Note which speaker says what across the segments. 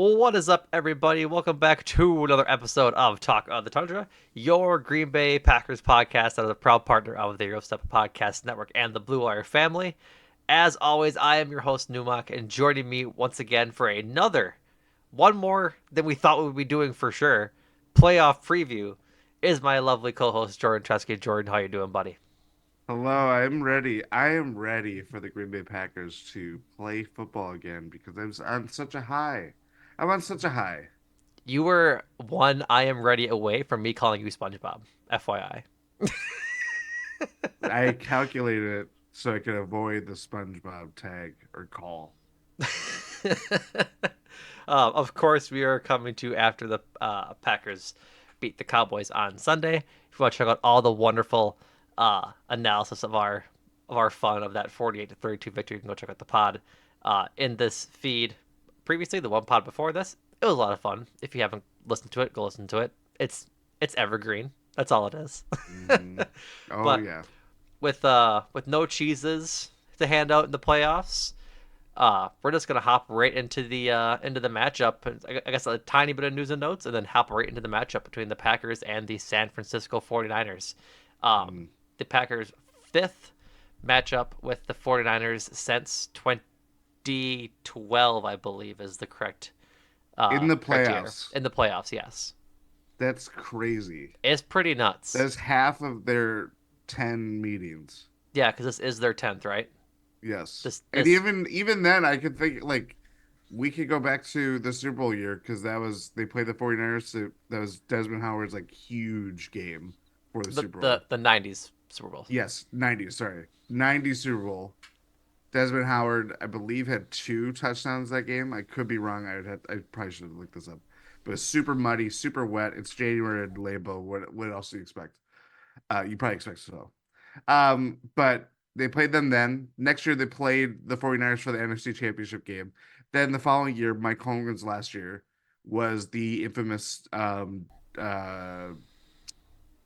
Speaker 1: What is up, everybody? Welcome back to another episode of Talk of the Tundra, your Green Bay Packers podcast that is a proud partner of the Euro Step Podcast Network and the Blue Wire family. As always, I am your host, Numac, and joining me once again for one more than we thought we would be doing for sure, playoff preview, is my lovely co-host, Jordan Tresky. Jordan, how you doing, buddy?
Speaker 2: Hello, I'm ready. I am ready for the Green Bay Packers to play football again because I'm on such a high. I'm on such a high.
Speaker 1: You were one I am ready away from me calling you SpongeBob, FYI.
Speaker 2: I calculated it so I could avoid the SpongeBob tag or call.
Speaker 1: Of course, we are coming to after the Packers beat the Cowboys on Sunday. If you want to check out all the wonderful analysis of our fun of that 48-32 victory, you can go check out the pod in this feed. Previously, the one pod before this, it was a lot of fun. If you haven't listened to it, go listen to it. It's evergreen. That's all it is.
Speaker 2: Hmm. Oh
Speaker 1: But
Speaker 2: yeah.
Speaker 1: with no cheeses to hand out in the playoffs, we're just gonna hop right into the matchup. I guess a tiny bit of news and notes, and then hop right into the matchup between the Packers and the San Francisco 49ers.
Speaker 2: Mm.
Speaker 1: The Packers' fifth matchup with the 49ers since 2012, I believe, is the
Speaker 2: In the
Speaker 1: correct year
Speaker 2: playoffs.
Speaker 1: in the playoffs. Yes,
Speaker 2: That's crazy.
Speaker 1: it's pretty nuts.
Speaker 2: That's half of their 10 meetings.
Speaker 1: Yeah, because this is their 10th, right?
Speaker 2: Yes.
Speaker 1: This
Speaker 2: And
Speaker 1: this
Speaker 2: even then I could think like we could go back to the Super Bowl year because that was they played the 49ers. So that was Desmond Howard's like huge game for the
Speaker 1: the
Speaker 2: Super Bowl.
Speaker 1: the 90s Super Bowl.
Speaker 2: Yes, 90s, sorry. 90s Super Bowl. Desmond Howard, I believe, had two touchdowns that game. I could be wrong. I probably should have looked this up. But it's super muddy, super wet. It's January at Lambeau. What else do you expect? You probably expect so. But they played them then. Next year they played the 49ers for the NFC Championship game. Then the following year, Mike Holmgren's last year was the infamous uh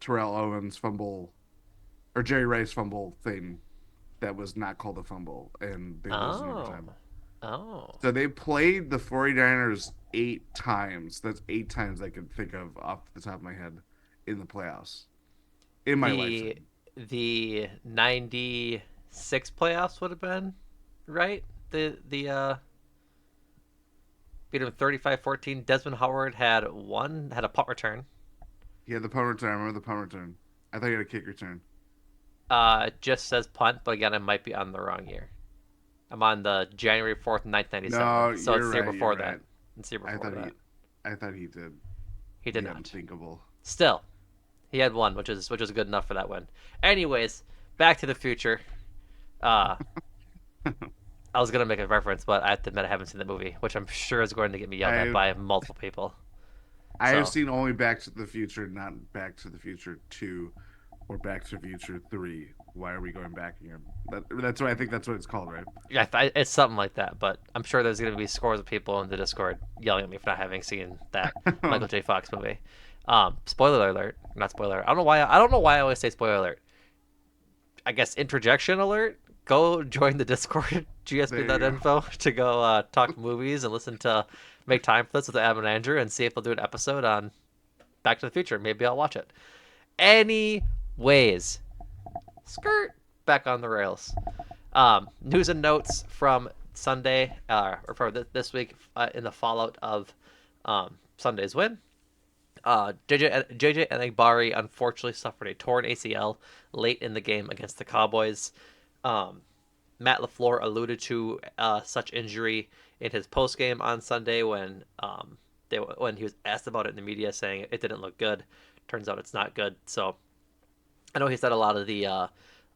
Speaker 2: Terrell Owens fumble or Jerry Rice fumble thing that was not called a fumble and they lose in
Speaker 1: Oh,
Speaker 2: overtime.
Speaker 1: oh.
Speaker 2: So they played the 49ers eight times. That's eight times I can think of off the top of my head in the playoffs in my
Speaker 1: the
Speaker 2: lifetime.
Speaker 1: the 96 playoffs would have been right. The beat him 35-14. Desmond Howard had a punt return.
Speaker 2: He had the punt return. I remember the punt return. I thought he had a kick return.
Speaker 1: Just says punt, but again, I might be on the wrong year. I'm on the January 4th, 1997,
Speaker 2: No,
Speaker 1: so
Speaker 2: you're
Speaker 1: it's the year
Speaker 2: right. You're
Speaker 1: before that.
Speaker 2: right.
Speaker 1: It's the year
Speaker 2: I
Speaker 1: before
Speaker 2: thought he,
Speaker 1: that.
Speaker 2: I thought he did
Speaker 1: He did
Speaker 2: the
Speaker 1: not.
Speaker 2: unthinkable.
Speaker 1: Still, he had one, which is good enough for that win. Anyways, Back to the Future. Uh, I was gonna make a reference, but I have to admit I haven't seen the movie, which I'm sure is going to get me yelled at
Speaker 2: I
Speaker 1: by multiple people.
Speaker 2: I have
Speaker 1: So
Speaker 2: seen only Back to the Future, not Back to the Future 2 or Back to the Future 3. Why are we going back again? That's what I think that's what it's called, right?
Speaker 1: yeah, it's something like that. But I'm sure there's gonna be scores of people in the Discord yelling at me for not having seen that Michael J. Fox movie. Spoiler alert, not spoiler. I don't know why I always say spoiler alert. I guess interjection alert. Go join the Discord,
Speaker 2: There you go.
Speaker 1: gsp.info, to go talk movies and listen to Make Time for This with Adam and Andrew and see if they'll do an episode on Back to the Future. Maybe I'll watch it. Anyways, skirt back on the rails. News and notes from Sunday, or for this week in the fallout of Sunday's win. JJ Enagbari unfortunately suffered a torn ACL late in the game against the Cowboys. Um, Matt LaFleur alluded to such injury in his post game on Sunday when he was asked about it in the media, saying it didn't look good. Turns out it's not good. So I know he said a lot of the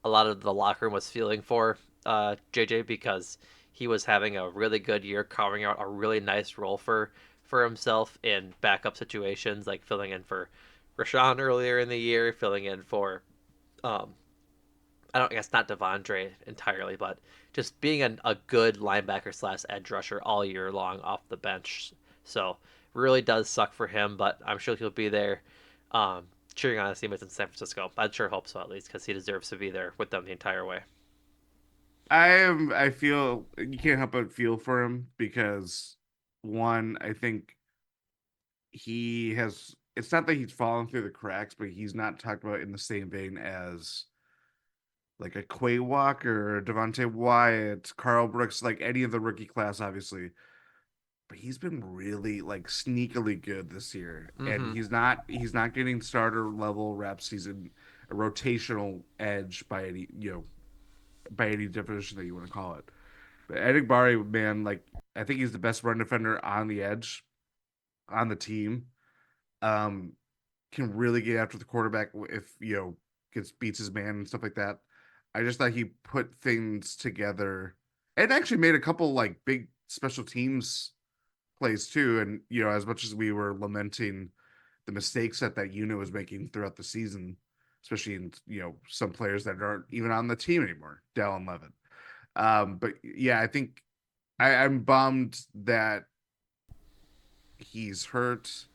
Speaker 1: locker room was feeling for JJ because he was having a really good year, carving out a really nice role for himself in backup situations, like filling in for Rashawn earlier in the year, filling in for um, I guess not Devondre entirely, but just being a good linebacker slash edge rusher all year long off the bench. So really does suck for him, but I'm sure he'll be there cheering on his teammates in San Francisco. I'd sure hope so, at least, because he deserves to be there with them the entire way.
Speaker 2: I feel you can't help but feel for him because one, I think he has. It's not that he's fallen through the cracks, but he's not talked about in the same vein as like a Quay Walker, Devontae Wyatt, Carl Brooks, like any of the rookie class, obviously. But he's been really like sneakily good this year, and
Speaker 1: Mm-hmm.
Speaker 2: he's not getting starter level reps. He's in a rotational edge by any by any definition that you want to call it. But Edigbari, man, like I think he's the best run defender on the edge on the team. Um, can really get after the quarterback if gets beats his man and stuff like that. I just thought he put things together and actually made a couple like big special teams plays too. And as much as we were lamenting the mistakes that unit was making throughout the season, especially in some players that aren't even on the team anymore, Dallin Levin. But yeah, I think I'm bummed that he's hurt.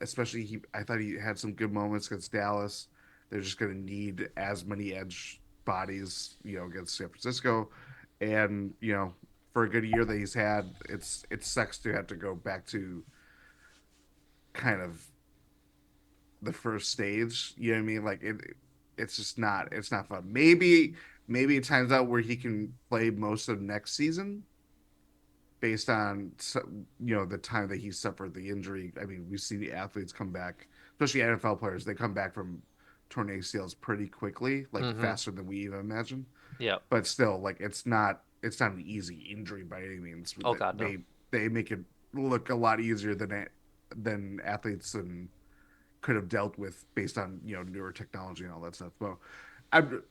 Speaker 2: Especially I thought he had some good moments against Dallas. They're just going to need as many edge bodies, against San Francisco, and for a good year that he's had, it sucks to have to go back to kind of the first stage. You know what I mean? Like it's not fun. Maybe it times out where he can play most of next season based on the time that he suffered the injury. I mean, we've seen the athletes come back, especially NFL players. They come back from torn ACLs pretty quickly, like
Speaker 1: Mm-hmm.
Speaker 2: faster than we even imagine.
Speaker 1: Yep.
Speaker 2: But still, like it's not an easy injury by any means.
Speaker 1: Oh God, no.
Speaker 2: They make it look a lot easier than athletes and could have dealt with based on newer technology and all that stuff. Well, I'm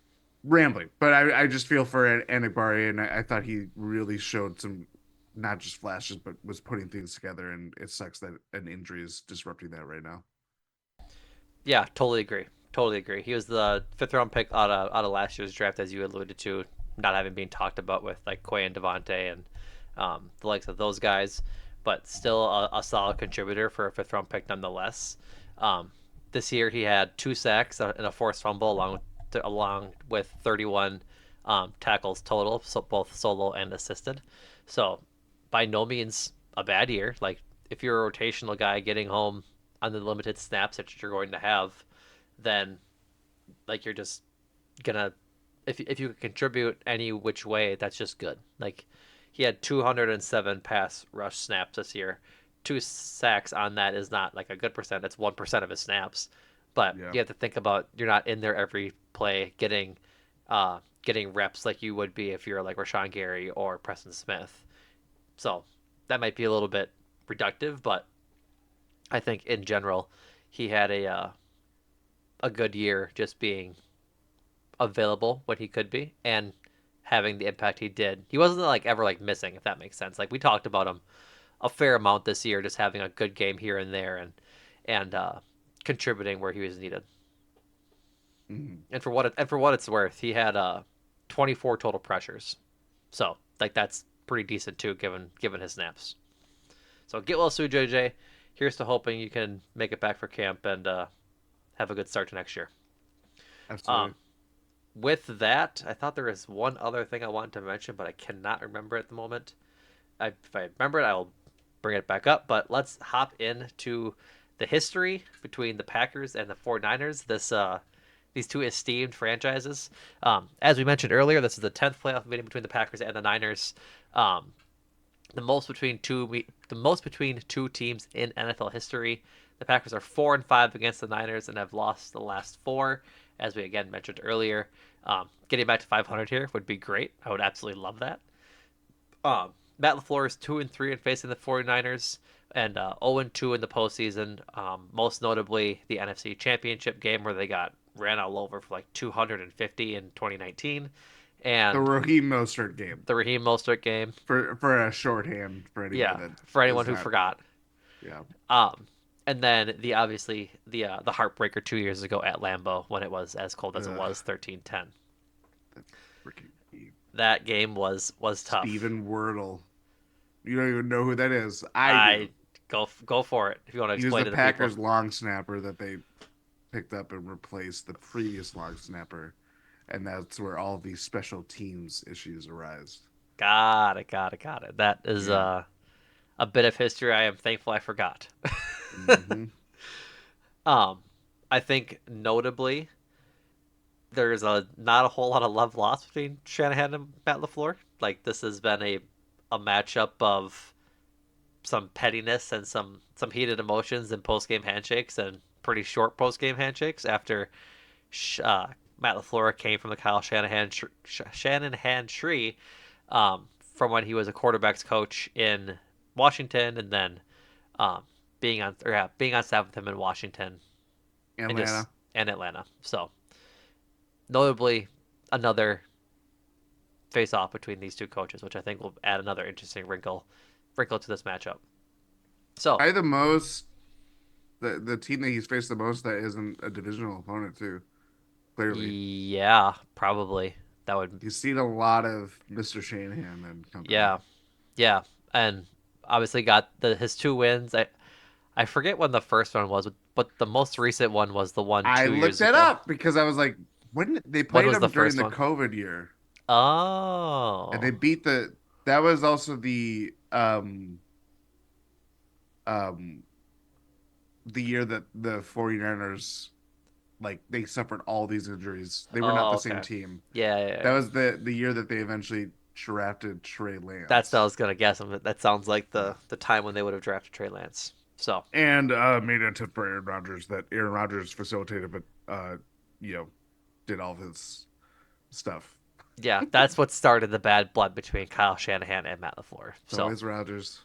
Speaker 2: rambling, but I just feel for Anibari, and I thought he really showed some not just flashes, but was putting things together. And it sucks that an injury is disrupting that right now.
Speaker 1: Yeah, totally agree. Totally agree. He was the fifth round pick out of last year's draft, as you alluded to, not having been talked about with like Quay and Devontae and the likes of those guys, but still a solid contributor for a fifth round pick nonetheless. Um, this year he had 2 sacks and a forced fumble along with 31 tackles total, so both solo and assisted. So by no means a bad year. Like if you're a rotational guy getting home on the limited snaps that you're going to have, then like you're just gonna if you contribute any which way, that's just good. Like he had 207 pass rush snaps this year. 2 sacks on that is not like a good percent. That's 1% of his snaps. But
Speaker 2: Yeah.
Speaker 1: you have to think about you're not in there every play getting reps like you would be if you're like Rashawn Gary or Preston Smith. So that might be a little bit reductive, but I think in general he had a good year just being available when he could be and having the impact he did. He wasn't like ever like missing, if that makes sense. Like we talked about him a fair amount this year, just having a good game here and there and contributing where he was needed.
Speaker 2: Mhm.
Speaker 1: And for what it's worth, he had 24 total pressures. So like that's pretty decent too, given his snaps. So get well soon, JJ. Here's to hoping you can make it back for camp and have a good start to next year. Um,
Speaker 2: Absolutely.
Speaker 1: with that, I thought there was one other thing I wanted to mention, but I cannot remember at the moment. If I remember it, I'll bring it back up. But let's hop into the history between the Packers and the 49ers. These two esteemed franchises. As we mentioned earlier, this is the 10th playoff meeting between the Packers and the Niners. Um, the most between two teams in NFL history. The Packers are 4-5 against the Niners and have lost the last four, as we again mentioned earlier. Getting back to 500 here would be great. I would absolutely love that. Matt LaFleur is 2-3 in facing the 49ers and 0-2 in the postseason. Most notably, the NFC Championship game where they got ran all over for like 250 in 2019,
Speaker 2: The
Speaker 1: and
Speaker 2: Raheem Mostert game
Speaker 1: the Raheem Mostert game.
Speaker 2: for a shorthand for anyone
Speaker 1: Yeah,
Speaker 2: that
Speaker 1: for anyone
Speaker 2: is
Speaker 1: who
Speaker 2: not.
Speaker 1: forgot.
Speaker 2: Yeah.
Speaker 1: Um, and then the heartbreaker 2 years ago at Lambeau when it was as cold as it
Speaker 2: Ugh,
Speaker 1: was 13-10.
Speaker 2: that freaking game.
Speaker 1: That game was tough.
Speaker 2: Steven Wordle. You don't even know who that is. I do.
Speaker 1: I go for it if you want to
Speaker 2: He was
Speaker 1: explain
Speaker 2: the
Speaker 1: to the people.
Speaker 2: Packers long snapper that they picked up and replaced the previous long snapper, and that's where all these special teams issues arise.
Speaker 1: Got it. That is
Speaker 2: Yeah,
Speaker 1: a bit of history I am thankful I forgot.
Speaker 2: Hmm.
Speaker 1: um, I think notably there's a not a whole lot of love lost between Shanahan and Matt LaFleur. Like this has been a matchup of some pettiness and some heated emotions and post game handshakes and pretty short post game handshakes after uh, Matt LaFleur came from the Kyle Shanahan tree from when he was a quarterbacks coach in Washington and then um, being on staff with him in Washington and just
Speaker 2: Atlanta.
Speaker 1: and Atlanta. So notably another face off between these two coaches, which I think will add another interesting wrinkle to this matchup. So
Speaker 2: Probably the most the team that he's faced the most that isn't a divisional opponent too. Clearly,
Speaker 1: yeah, probably that would
Speaker 2: he's seen a lot of Mr. Shanahan and company.
Speaker 1: yeah yeah, and obviously got his two wins. I forget when the first one was, but the most recent one was the one
Speaker 2: I
Speaker 1: 2 years
Speaker 2: looked that
Speaker 1: ago.
Speaker 2: up because I was like, when they
Speaker 1: When
Speaker 2: played
Speaker 1: was the
Speaker 2: him during
Speaker 1: first
Speaker 2: the
Speaker 1: one?
Speaker 2: COVID year, and
Speaker 1: Oh,
Speaker 2: they beat the. That was also um the year that the 49ers like they suffered all these injuries. They were not
Speaker 1: oh,
Speaker 2: the same
Speaker 1: okay,
Speaker 2: team.
Speaker 1: yeah, yeah,
Speaker 2: That
Speaker 1: yeah.
Speaker 2: was the year that they eventually drafted Trey
Speaker 1: That's what I
Speaker 2: Lance
Speaker 1: was gonna guess. That sounds like the time when they would have drafted Trey Lance. So
Speaker 2: and made a tip for Aaron Rodgers that Aaron Rodgers facilitated, but you know, did all of his stuff.
Speaker 1: yeah, that's what started the bad blood between Kyle Shanahan and Matt LaFleur.
Speaker 2: It's
Speaker 1: So
Speaker 2: always Rodgers.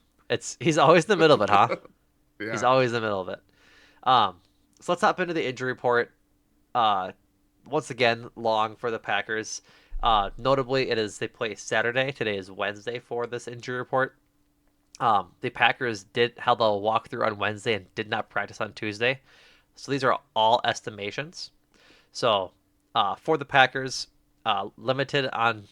Speaker 1: he's always in the middle of it, huh? He's
Speaker 2: Yeah.
Speaker 1: always in the middle of it. Um, so let's hop into the injury report. Uh, Once again, long for the Packers. Notably, it is they play Saturday. Today is Wednesday for this injury report. The Packers did held a walkthrough on Wednesday and did not practice on Tuesday. So these are all estimations. So for the Packers, limited on,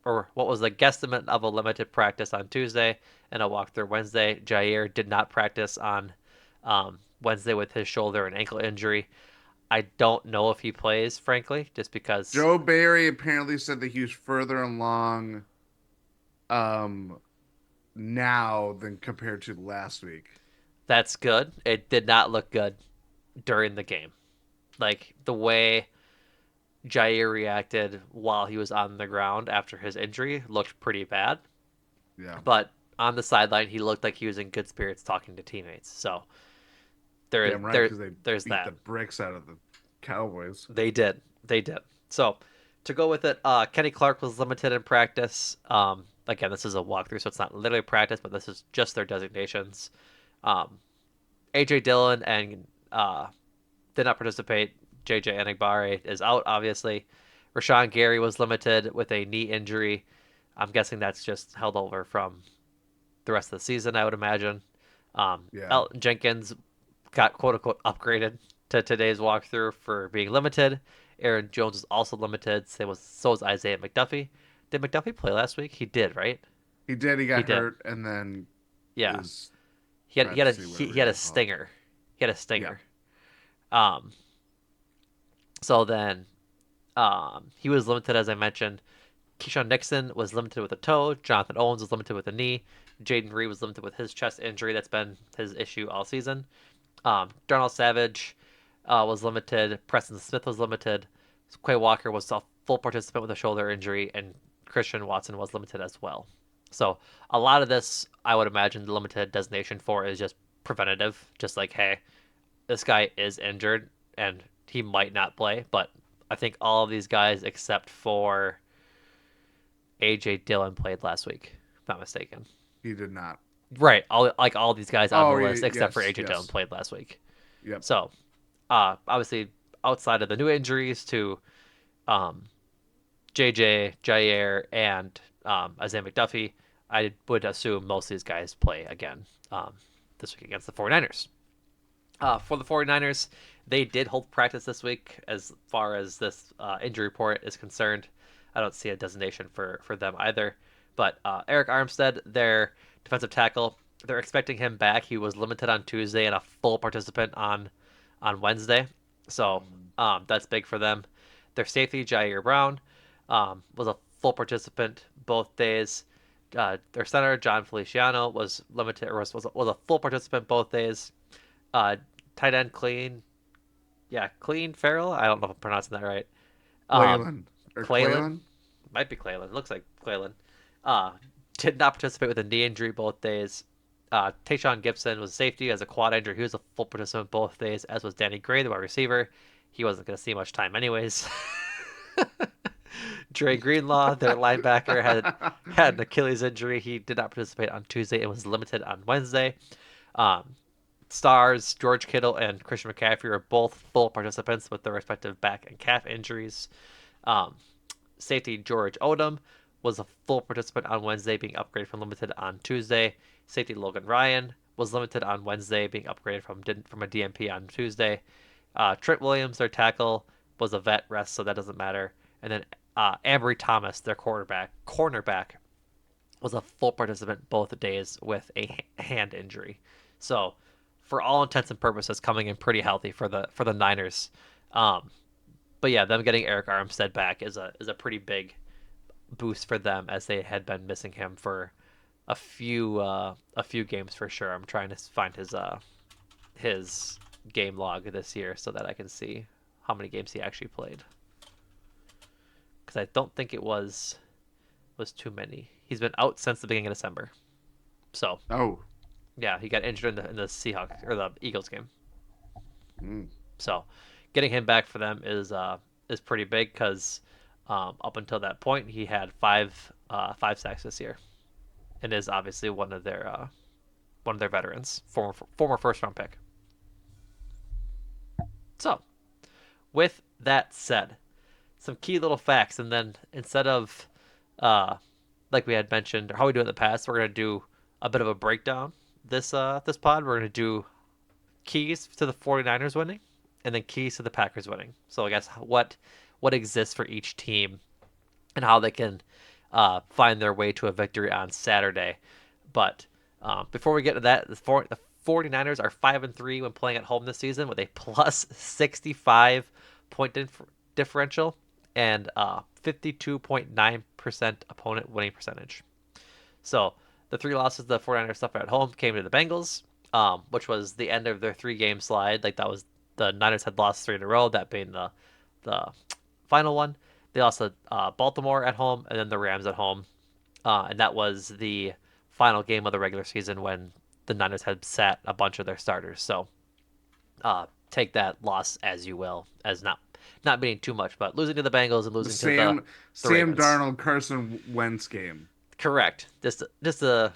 Speaker 1: or what was the guesstimate of a limited practice on Tuesday and a walkthrough Wednesday. Jair did not practice on Wednesday with his shoulder and ankle injury. I don't know if he plays, frankly, just because
Speaker 2: Joe Barry apparently said that he was further along um now than compared to last week.
Speaker 1: that's good. It did not look good during the game. Like the way Jair reacted while he was on the ground after his injury looked pretty bad.
Speaker 2: Yeah.
Speaker 1: But on the sideline, he looked like he was in good spirits talking to teammates. So there,
Speaker 2: Damn right,
Speaker 1: there,
Speaker 2: because they
Speaker 1: there's
Speaker 2: beat the
Speaker 1: that.
Speaker 2: bricks out of the Cowboys.
Speaker 1: They did. So to go with it, Kenny Clark was limited in practice. Again, this is a walkthrough, so it's not literally practice, but this is just their designations. Um, AJ Dillon and did not participate. JJ Enigbare is out, obviously. Rashawn Gary was limited with a knee injury. I'm guessing that's just held over from the rest of the season, I would imagine.
Speaker 2: Yeah.
Speaker 1: Elton Jenkins got quote unquote upgraded to today's walkthrough for being limited. Aaron Jones is also limited. So was Isaiah McDuffie. Did McDuffie play last week? He did, right?
Speaker 2: He did, he
Speaker 1: He
Speaker 2: got
Speaker 1: did.
Speaker 2: hurt and then
Speaker 1: Yeah.
Speaker 2: is
Speaker 1: He had a
Speaker 2: practicing whatever
Speaker 1: he
Speaker 2: you
Speaker 1: had a
Speaker 2: want to call it.
Speaker 1: stinger. He had a
Speaker 2: Yeah.
Speaker 1: stinger. Um. So then, he was limited as I mentioned. Keyshawn Nixon was limited with a toe. Jonathan Owens was limited with a knee. Jaden Reed was limited with his chest injury. That's been his issue all season. Darnell Savage was limited. Preston Smith was limited. Quay Walker was a full participant with a shoulder injury, and Christian Watson was limited as well. So a lot of this, I would imagine, the limited designation for is just preventative. Just like, hey, this guy is injured and he might not play. But I think all of these guys, except for AJ Dillon, played last week. If I'm not mistaken.
Speaker 2: He did not.
Speaker 1: Right, all these guys on the
Speaker 2: Oh, yeah,
Speaker 1: list, except for
Speaker 2: yes,
Speaker 1: AJ Dillon,
Speaker 2: yes.
Speaker 1: played last week.
Speaker 2: Yep.
Speaker 1: So obviously, outside of the new injuries to um, JJ, Jair, and Isaiah McDuffie, I would assume most of these guys play again this week against the 49ers. For the 49ers, they did hold practice this week as far as this injury report is concerned. I don't see a designation for them either. But Eric Armstead, their defensive tackle, they're expecting him back. He was limited on Tuesday and a full participant on Wednesday. So
Speaker 2: Mhm.
Speaker 1: that's big for them. Their safety, Jair Brown, was a full participant both days. Their center John Feliciano was limited or was a full participant both days. Uh, Tight end Clean Farrell. I don't know if I'm pronouncing that right. Um,
Speaker 2: Quaylen or
Speaker 1: Claylan
Speaker 2: Quaylen?
Speaker 1: might be Claylan. Looks like Claylan. Uh, did not participate with a knee injury both days. Tayshawn Gibson was a safety as a quad injury. He was a full participant both days, as was Danny Gray, the wide receiver. He wasn't going to see much time anyways. Dre Greenlaw, their linebacker, had an Achilles injury. He did not participate on Tuesday and was limited on Wednesday. Um, Stars George Kittle and Christian McCaffrey are both full participants with their respective back and calf injuries. Um, Safety George Odom was a full participant on Wednesday, being upgraded from limited on Tuesday. Safety Logan Ryan was limited on Wednesday, being upgraded from a DMP on Tuesday. Trent Williams, their tackle, was a vet rest, so that doesn't matter. And then Ambry Thomas, their cornerback, was a full participant both days with a hand injury. So, for all intents and purposes, coming in pretty healthy for the Niners. Um, but yeah, them getting Eric Armstead back is a pretty big boost for them as they had been missing him for a few games for sure. I'm trying to find his game log this year so that I can see how many games he actually played because I don't think it was too many. He's been out since the beginning of December. So
Speaker 2: Oh,
Speaker 1: yeah, he got injured in the Seahawks or the Eagles game.
Speaker 2: mm.
Speaker 1: So getting him back for them is pretty big because up until that point he had five sacks this year and is obviously one of their veterans, former first round pick. So with that said, some key little facts, and then instead of uh, like we had mentioned, or how we do it in the past, we're gonna do a bit of a breakdown. This pod, we're gonna do keys to the 49ers winning, and then keys to the Packers winning. So I guess what exists for each team and how they can find their way to a victory on Saturday. But before we get to that, the 49ers are 5-3 when playing at home this season with a plus 65 differential and 52.9% opponent winning percentage. So the three losses the 49ers suffered at home came to the Bengals, which was the end of their 3 game slide. Like that was the Niners had lost 3 in a row, that being the final one. They lost to Baltimore at home and then the Rams at home, and that was the final game of the regular season when the Niners had sat a bunch of their starters. So take that loss as you will, as not meaning too much, but losing to the Bengals and
Speaker 2: The
Speaker 1: losing to the
Speaker 2: Sam
Speaker 1: Ravens.
Speaker 2: Darnold Carson Wentz game.
Speaker 1: Correct. Just a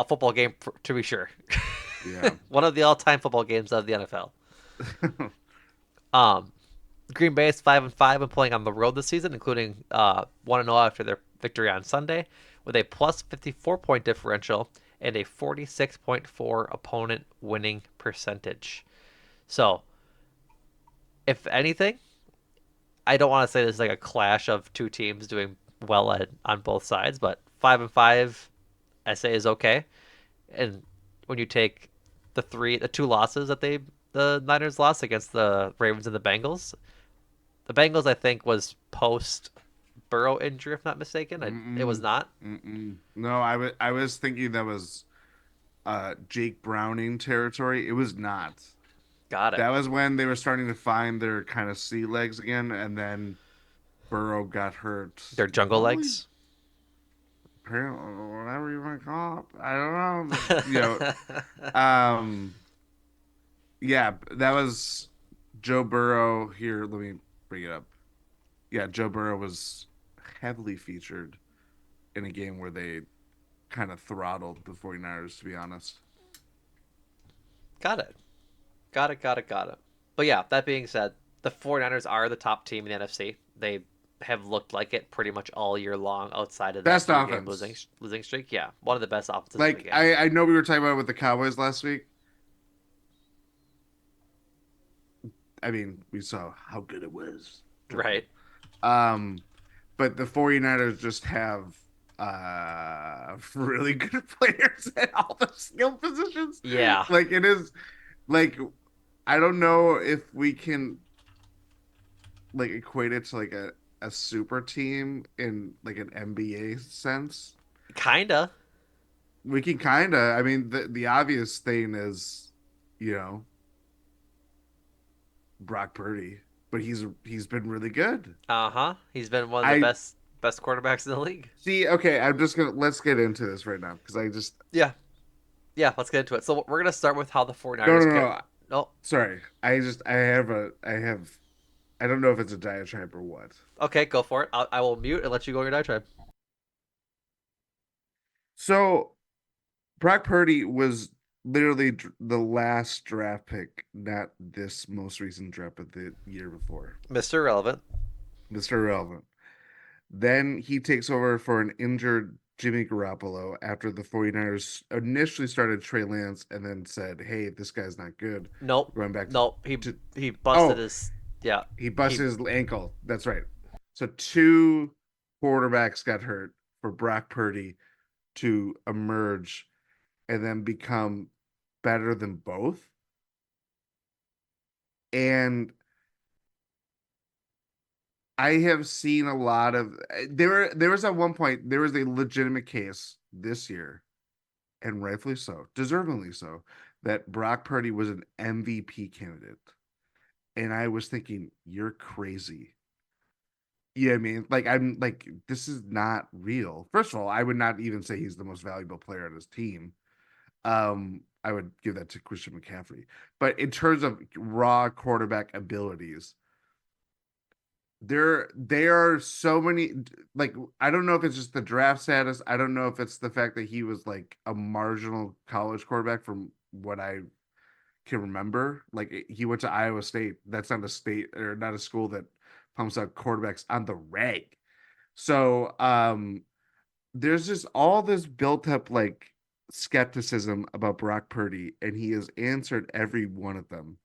Speaker 1: football game to be sure.
Speaker 2: Yeah.
Speaker 1: One of the all-time football games of the NFL. Um, Green Bay is 5-5 when playing on the road this season, including 1-0 after their victory on Sunday, with a plus 54-point differential and a 46.4 opponent winning percentage. So, if anything, I don't want to say this is like a clash of two teams doing well on both sides, but 5-5, I say is okay. And when you take the 2 losses that the Niners lost against the Ravens and the Bengals, the Bengals I think was post Burrow injury, if not mistaken. It was
Speaker 2: Mm-mm.
Speaker 1: not.
Speaker 2: Mm-mm. No, I was thinking that was Jake Browning territory. It was not.
Speaker 1: Got it.
Speaker 2: That was when they were starting to find their kind of sea legs again, and then Burrow got hurt.
Speaker 1: Their jungle
Speaker 2: Probably,
Speaker 1: legs.
Speaker 2: apparently, whatever you want to call it. I don't know. Um, yeah, that was Joe Burrow. Here, let me bring it up. Yeah, Joe Burrow was heavily featured in a game where they kind of throttled the 49ers, to be honest.
Speaker 1: Got it. Got it. But yeah, that being said, the 49ers are the top team in the NFC. They have looked like it pretty much all year long outside of that
Speaker 2: Best
Speaker 1: 3 game losing
Speaker 2: offense.
Speaker 1: losing streak. Yeah, one of the best offenses in the
Speaker 2: Like
Speaker 1: game.
Speaker 2: I know we were talking about it with the Cowboys last week. I mean, we saw how good it was. Joking.
Speaker 1: Right.
Speaker 2: Um, but the 49ers just have really good players at all the skill positions.
Speaker 1: Yeah.
Speaker 2: Like it is like I don't know if we can equate it to like a super team in like an NBA sense,
Speaker 1: Kinda.
Speaker 2: We can kind of. I mean, the obvious thing is, you know, Brock Purdy, but he's been really good.
Speaker 1: Uh-huh. He's been one of the
Speaker 2: I
Speaker 1: best quarterbacks in the league.
Speaker 2: see. Okay, I'm just gonna let's get into this right now because I just
Speaker 1: Yeah. Yeah, let's get into it. So we're gonna start with how the
Speaker 2: no,
Speaker 1: 49ers
Speaker 2: no,
Speaker 1: care.
Speaker 2: no.
Speaker 1: No.
Speaker 2: Sorry, I have I don't know if it's a diatribe or what.
Speaker 1: Okay, go for it. I will mute and let you go on your diatribe.
Speaker 2: So Brock Purdy was literally the last draft pick, not this most recent draft, but the year before.
Speaker 1: Mr. Relevant.
Speaker 2: Mr. Irrelevant. Then he takes over for an injured Jimmy Garoppolo after the 49ers initially started Trey Lance and then said, hey, this guy's not good.
Speaker 1: Nope.
Speaker 2: We're going back
Speaker 1: Nope.
Speaker 2: to
Speaker 1: He busted
Speaker 2: oh,
Speaker 1: his yeah.
Speaker 2: he
Speaker 1: He
Speaker 2: busted his ankle. That's right. So two quarterbacks got hurt for Brock Purdy to emerge and then become better than both. And I have seen a lot of there was at one point there was a legitimate case this year, and rightfully so, deservingly so, that Brock Purdy was an MVP candidate. And I was thinking, you're crazy. Yeah, I mean, like I'm like, this is not real. First of all, I would not even say he's the most valuable player on his team. I would give that to Christian McCaffrey. But in terms of raw quarterback abilities, there are so many, like I don't know if it's just the draft status. I don't know if it's the fact that he was like a marginal college quarterback from what I can remember. Like he went to Iowa State. That's not a state or not a school that pumps out quarterbacks on the reg. So there's just all this built up like skepticism about Brock Purdy, and he has answered every one of them.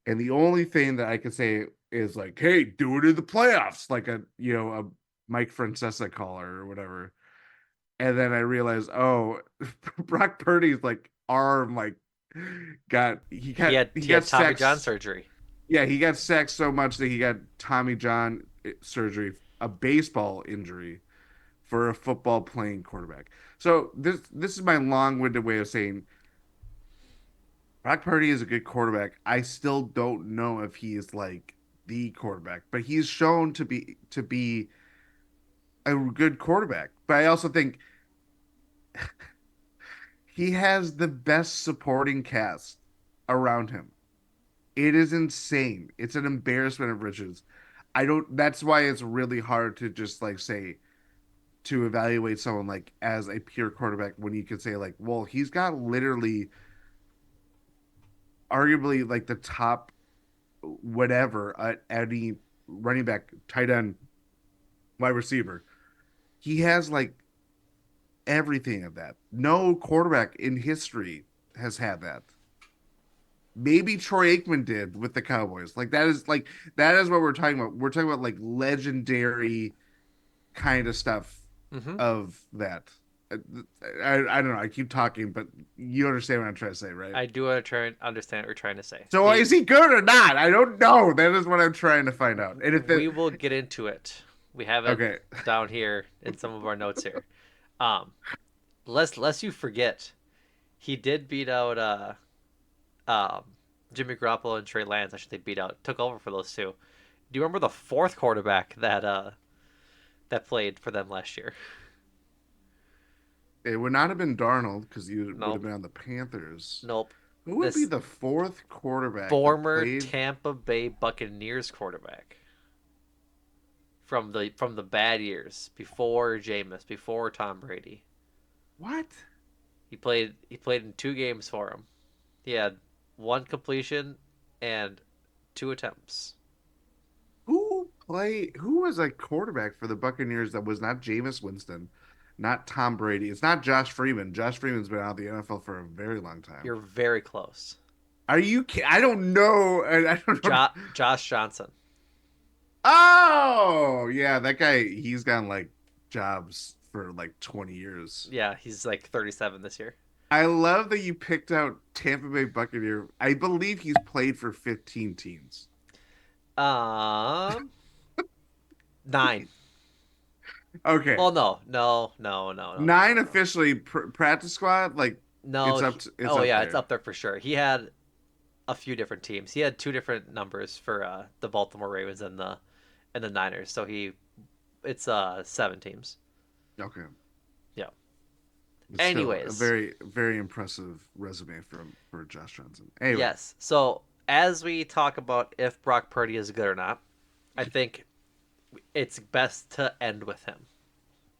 Speaker 2: And the only thing that I can say is like, hey, do it in the playoffs, like a Mike Francesa caller or whatever. And then I realized, oh, Brock Purdy's like arm like got he
Speaker 1: he
Speaker 2: got
Speaker 1: had
Speaker 2: he
Speaker 1: he
Speaker 2: got
Speaker 1: had Tommy John
Speaker 2: sacked.
Speaker 1: surgery.
Speaker 2: Yeah, he got sacked so much that he got Tommy John surgery, a baseball injury for a football playing quarterback. So this is my long-winded way of saying Brock Purdy is a good quarterback. I still don't know if he is like the quarterback, but he's shown to be a good quarterback. But I also think he has the best supporting cast around him. It is insane. It's an embarrassment of riches. I don't that's why it's really hard to just like say to evaluate someone like as a pure quarterback when you could say like, well, he's got literally arguably like the top whatever at any running back, tight end, wide receiver. He has like everything of that. No quarterback in history has had that. Maybe Troy Aikman did with the Cowboys. That is what we're talking about. We're talking about like legendary kind of stuff
Speaker 1: Mm-hmm.
Speaker 2: of that. I don't know. I keep talking, but you understand what I'm trying to say, right?
Speaker 1: I do understand what you're trying to say.
Speaker 2: So is he good or not? I don't know. That is what I'm trying to find out. And if
Speaker 1: We
Speaker 2: it
Speaker 1: will get into it. We have it
Speaker 2: okay,
Speaker 1: down here in some of our notes here. Um, lest you forget, he did beat out um Jimmy Garoppolo and Trey Lance. Actually, they beat out took over for those two. Do you remember the fourth quarterback that played for them last year?
Speaker 2: it would not have been Darnold because he would have
Speaker 1: Nope.
Speaker 2: been on the Panthers.
Speaker 1: Nope.
Speaker 2: Who would be
Speaker 1: This
Speaker 2: the fourth quarterback that
Speaker 1: former
Speaker 2: played?
Speaker 1: Tampa Bay Buccaneers quarterback from the bad years before Jameis, before Tom Brady.
Speaker 2: What?
Speaker 1: He played in two games for him. He had one completion and two attempts.
Speaker 2: Who was a quarterback for the Buccaneers that was not Jameis Winston, not Tom Brady? It's not Josh Freeman. Josh Freeman's been out of the NFL for a very long time.
Speaker 1: You're very close.
Speaker 2: Are you I don't know. I don't know.
Speaker 1: Josh Johnson.
Speaker 2: Oh, yeah, that guy, he's gotten like jobs for like 20 years.
Speaker 1: Yeah, he's like 37 this year.
Speaker 2: I love that you picked out Tampa Bay Buccaneer. I believe he's played for 15 teams.
Speaker 1: Um, 9.
Speaker 2: Okay.
Speaker 1: Well, no.
Speaker 2: 9 officially practice squad. Like
Speaker 1: No,
Speaker 2: it's
Speaker 1: oh
Speaker 2: up
Speaker 1: yeah, it's
Speaker 2: there.
Speaker 1: up there for sure. He had a few different teams. He had two different numbers for the Baltimore Ravens and the Niners. So it's 7 teams.
Speaker 2: Okay.
Speaker 1: Yeah.
Speaker 2: But still a
Speaker 1: Anyways,
Speaker 2: very, very impressive resume for Josh Johnson. Anyway,
Speaker 1: yes. So as we talk about if Brock Purdy is good or not, I think it's best to end with him,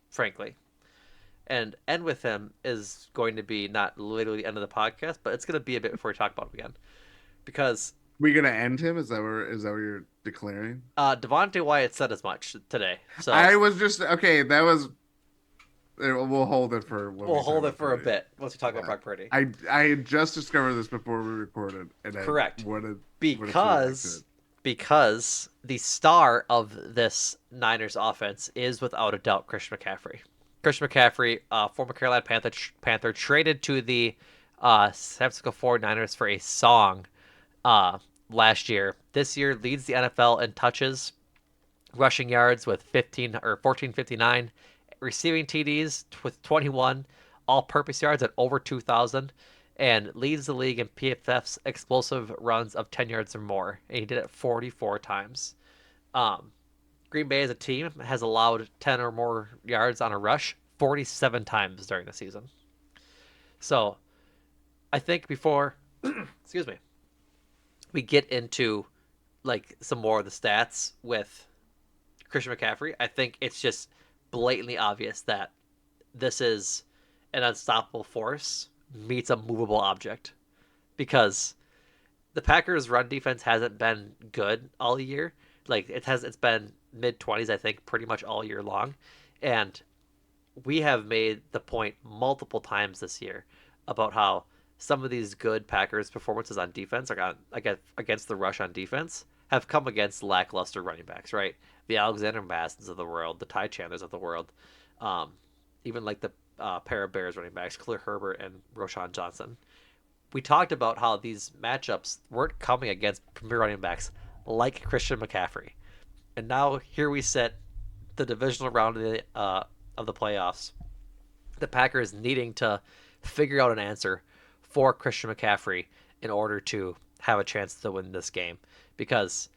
Speaker 1: frankly. And end with him is going to be not literally the end of the podcast, but it's going to be a bit before we talk about him again. Because
Speaker 2: we gonna end him? Is that what you're declaring?
Speaker 1: Devontae Wyatt said as much today. So
Speaker 2: I was just okay. That was. We'll hold it for when
Speaker 1: we'll
Speaker 2: we talk
Speaker 1: hold it
Speaker 2: about
Speaker 1: for a
Speaker 2: Purdy.
Speaker 1: bit once we talk about
Speaker 2: Yeah,
Speaker 1: Brock Purdy.
Speaker 2: I had just discovered this before we recorded, and I
Speaker 1: Correct.
Speaker 2: wanted to react to it.
Speaker 1: Because because the star of this Niners offense is without a doubt Christian McCaffrey. Christian McCaffrey, former Carolina Panther, traded to the San Francisco 49ers for a song uh, last year. This year leads the NFL in touches, rushing yards with 15 or 1459, receiving TDs with 21, all-purpose yards at over 2,000, and leads the league in PFF's explosive runs of 10 yards or more. And he did it 44 times. Um, Green Bay as a team has allowed 10 or more yards on a rush 47 times during the season. So I think before, excuse me, we get into like some more of the stats with Christian McCaffrey, I think it's just blatantly obvious that this is an unstoppable force meets a movable object because the Packers' run defense hasn't been good all year. Like it's been mid 20s, I think, pretty much all year long, and we have made the point multiple times this year about how some of these good Packers performances on defense, like against the rush on defense, have come against lackluster running backs, right? The Alexander Massins of the world, the Ty Chandlers of the world, um, even like the pair of Bears running backs, Khalil Herbert and Roshan Johnson. We talked about how these matchups weren't coming against premier running backs like Christian McCaffrey, and now here we sit, the divisional round of the playoffs, the Packers needing to figure out an answer for Christian McCaffrey in order to have a chance to win this game. Because,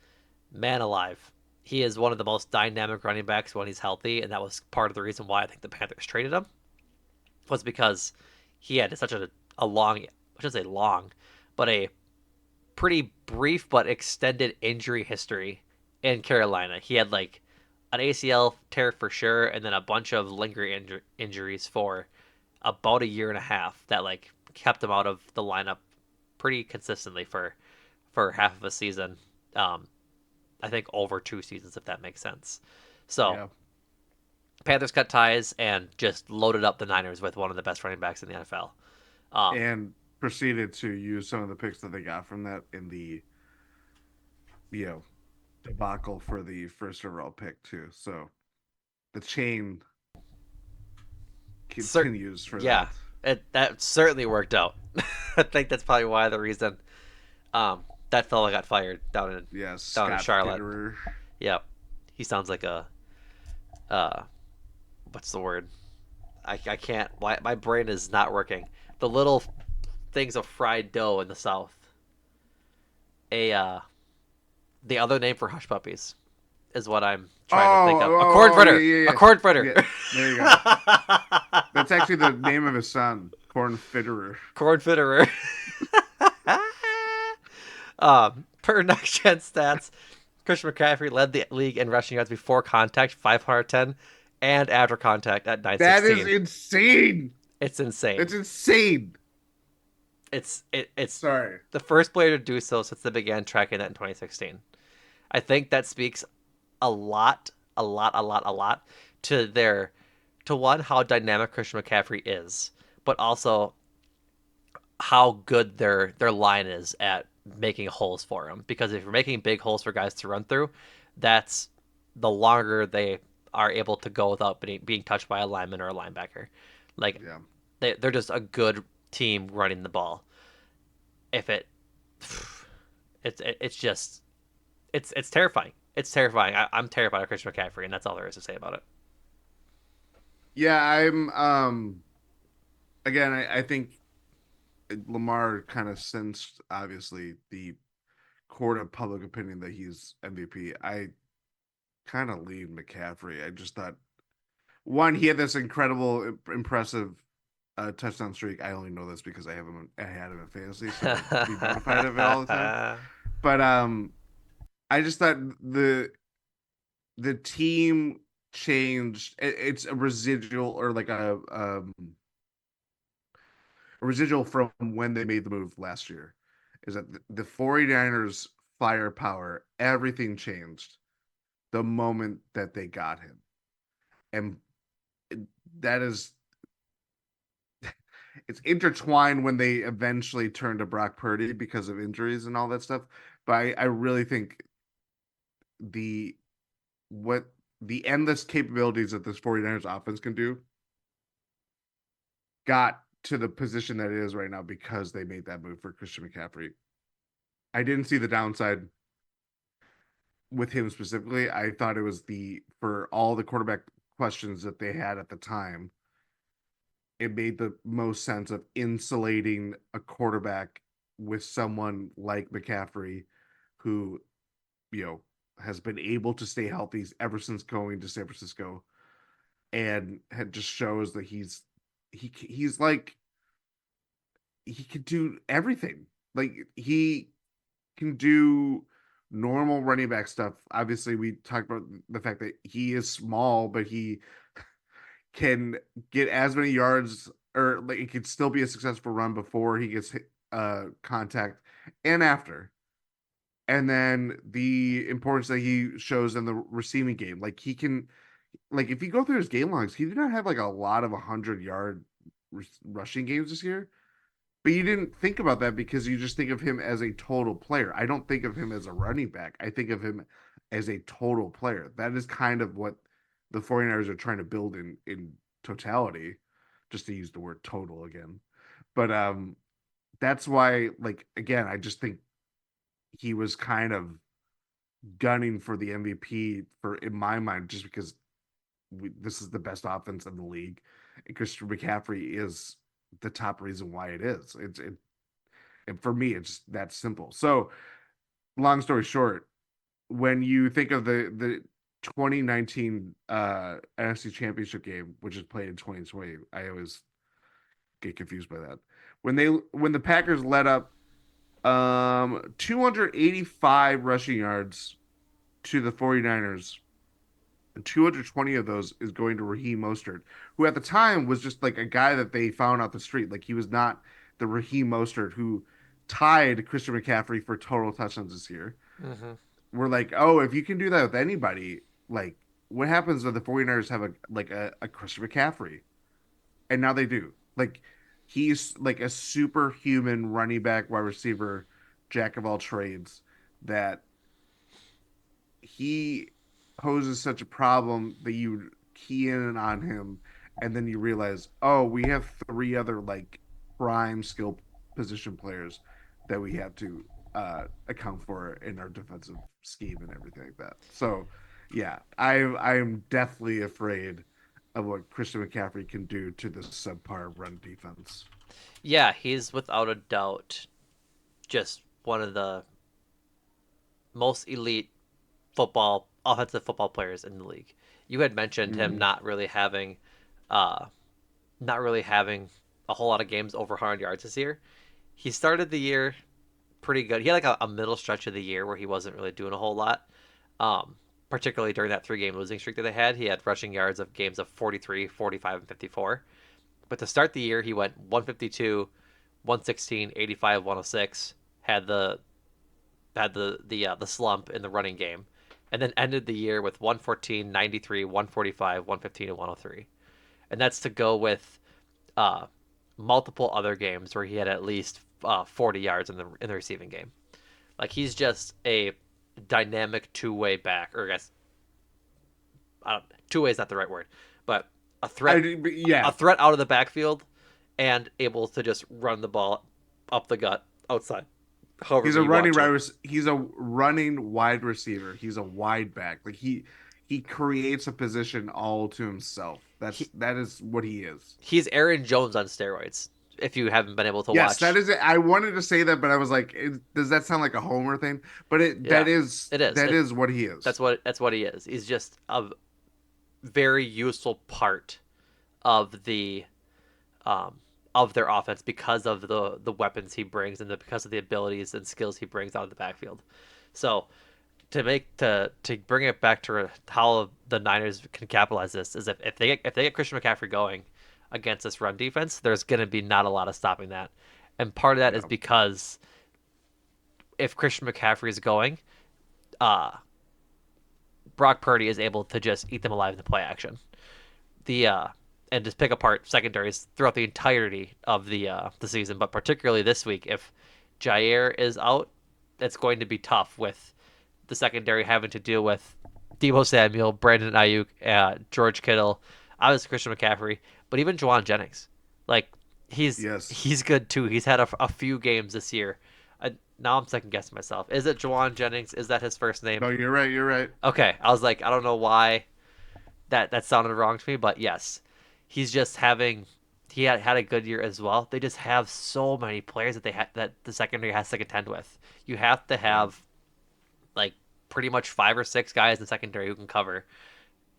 Speaker 1: man alive, he is one of the most dynamic running backs when he's healthy, and that was part of the reason why I think the Panthers traded him, was because he had such a long, I should say long, but a pretty brief but extended injury history in Carolina. He had like an ACL tear for sure, and then a bunch of lingering injuries for about a year and a half that like kept him out of the lineup pretty consistently for half of a season. Um, I think over 2 seasons, if that makes sense. So
Speaker 2: Yeah,
Speaker 1: Panthers cut ties and just loaded up the Niners with one of the best running backs in the NFL. Um,
Speaker 2: and proceeded to use some of the picks that they got from that in the you know debacle for the first overall pick too. So the chain
Speaker 1: cert-
Speaker 2: continues for
Speaker 1: yeah,
Speaker 2: that.
Speaker 1: that certainly worked out. I think that's probably why the reason um, that fella got fired
Speaker 2: Yeah,
Speaker 1: down in
Speaker 2: Scott
Speaker 1: Charlotte.
Speaker 2: Fitterer.
Speaker 1: Yep, he sounds like a uh, what's the word? I can't. My brain is not working. The little things of fried dough in the South. A The other name for hush puppies is what I'm trying to think of. A corn
Speaker 2: Oh, yeah,
Speaker 1: fritter.
Speaker 2: yeah,
Speaker 1: A
Speaker 2: yeah,
Speaker 1: corn fritter.
Speaker 2: yeah. There you go. That's actually the name of his son, Corn Fitterer.
Speaker 1: Corn fitterer. Per next gen stats, Christian McCaffrey led the league in rushing yards before contact, 510, and after contact at
Speaker 2: That is
Speaker 1: 916.
Speaker 2: insane.
Speaker 1: It's insane.
Speaker 2: That's insane.
Speaker 1: It's
Speaker 2: Sorry.
Speaker 1: the first player to do so since they began tracking that in 2016. I think that speaks a lot to their to one how dynamic Christian McCaffrey is, but also how good their line is at making holes for him. Because if you're making big holes for guys to run through, that's the longer they are able to go without being touched by a lineman or a linebacker. Like
Speaker 2: Yeah.
Speaker 1: they're just a good team running the ball. If it's just it's terrifying. It's terrifying. I'm terrified of Christian McCaffrey, and that's all there is to say about it.
Speaker 2: Yeah, I'm again, I think Lamar kind of sensed obviously the court of public opinion that he's MVP. I kind of lean McCaffrey. I just thought one, he had this incredible, impressive touchdown streak. I only know this because I had him in fantasy, so I be notified of it all the time. But I just thought the team changed. It's a residual or like a residual from when they made the move last year. Is that the 49ers firepower, everything changed the moment that they got him. And that is it's intertwined when they eventually turn to Brock Purdy because of injuries and all that stuff. But I really think the what the endless capabilities that this 49ers offense can do got to the position that it is right now because they made that move for Christian McCaffrey. I didn't see the downside with him specifically. I thought it was the for all the quarterback questions that they had at the time, it made the most sense of insulating a quarterback with someone like McCaffrey, who, you know, has been able to stay healthy ever since going to San Francisco, and had just shows that he's like he can do everything. Like he can do normal running back stuff. Obviously, we talked about the fact that he is small, but he can get as many yards or like it could still be a successful run before he gets contact and after. And then the importance that he shows in the receiving game. Like he can like if you go through his game logs, he did not have like a lot of 100-yard rushing games this year. But you didn't think about that because you just think of him as a total player. I don't think of him as a running back. I think of him as a total player. That is kind of what the 49ers are trying to build in totality, just to use the word total again. But that's why, like again, I just think he was kind of gunning for the MVP for in my mind, just because this is the best offense in the league, and Christian McCaffrey is the top reason why it is. And for me, it's that simple. So, long story short, when you think of the 2019 NFC Championship game, which is played in 2020, I always get confused by that. When the Packers let up 285 rushing yards to the 49ers, and 220 of those is going to Raheem Mostert, who at the time was just like a guy that they found off the street. Like he was not the Raheem Mostert who tied Christian McCaffrey for total touchdowns this year.
Speaker 1: Hmm.
Speaker 2: We're like, oh, if you can do that with anybody, like what happens when the 49ers have a Christian McCaffrey? And now they do. Like he's like a superhuman running back, wide receiver, jack of all trades that he poses such a problem that you key in on him and then you realize, oh, we have three other like prime skill position players that we have to account for in our defensive scheme and everything like that. So yeah, I'm definitely afraid of what Christian McCaffrey can do to the subpar run defense.
Speaker 1: Yeah, he's without a doubt just one of the most elite offensive football players in the league. You had mentioned him
Speaker 2: Mm-hmm.
Speaker 1: uh, not really having a whole lot of games over 100 yards this year. He started the year pretty good. He had like a middle stretch of the year where he wasn't really doing a whole lot. Um, Particularly during that 3 game losing streak that they had, he had rushing yards of games of 43, 45, and 54. But to start the year, he went 152, 116, 85, 106. Had the slump in the running game, and then ended the year with 114, 93, 145, 115, and 103. And that's to go with uh, multiple other games where he had at least 40 yards in the receiving game. Like he's just a dynamic two-way back, or I guess two way is not the right word, but a threat a
Speaker 2: Yeah,
Speaker 1: threat out of the backfield and able to just run the ball up the gut outside, however you want to.
Speaker 2: he's a running wide receiver. He's a wide back. Like he creates a position all to himself.
Speaker 1: he
Speaker 2: That is what he is.
Speaker 1: he's Aaron Jones on steroids. If you haven't been able to
Speaker 2: Yes, that
Speaker 1: watch,
Speaker 2: is it. I wanted to say that, but I was like, does that sound like a Homer thing? But
Speaker 1: yeah, it is.
Speaker 2: that is what he is.
Speaker 1: That's what he is. He's just a very useful part of the um, of their offense because of the weapons he brings and because of the abilities and skills he brings out of the backfield. So to bring it back to how the Niners can capitalize this is if they get Christian McCaffrey going against this run defense, there's going to be not a lot of stopping that, and part of that is
Speaker 2: Yeah.
Speaker 1: because if Christian McCaffrey is going, uh, Brock Purdy is able to just eat them alive in the play action. The and just pick apart secondaries throughout the entirety of the season, but particularly this week, if Jair is out, it's going to be tough with the secondary having to deal with Debo Samuel, Brandon Ayuk, George Kittle, obviously Christian McCaffrey, but even Juwan Jennings. Like
Speaker 2: Yes.
Speaker 1: he's good too. He's had a few games this year. Now I'm second guessing myself. Is it Juwan Jennings? Is that his first name?
Speaker 2: No, you're right. You're right.
Speaker 1: Okay, I was like, I don't know why that sounded wrong to me, but yes, he's just having he had a good year as well. They just have so many players that the secondary has to contend with. You have to
Speaker 2: Yeah.
Speaker 1: have like pretty much 5 or 6 guys in the secondary who can cover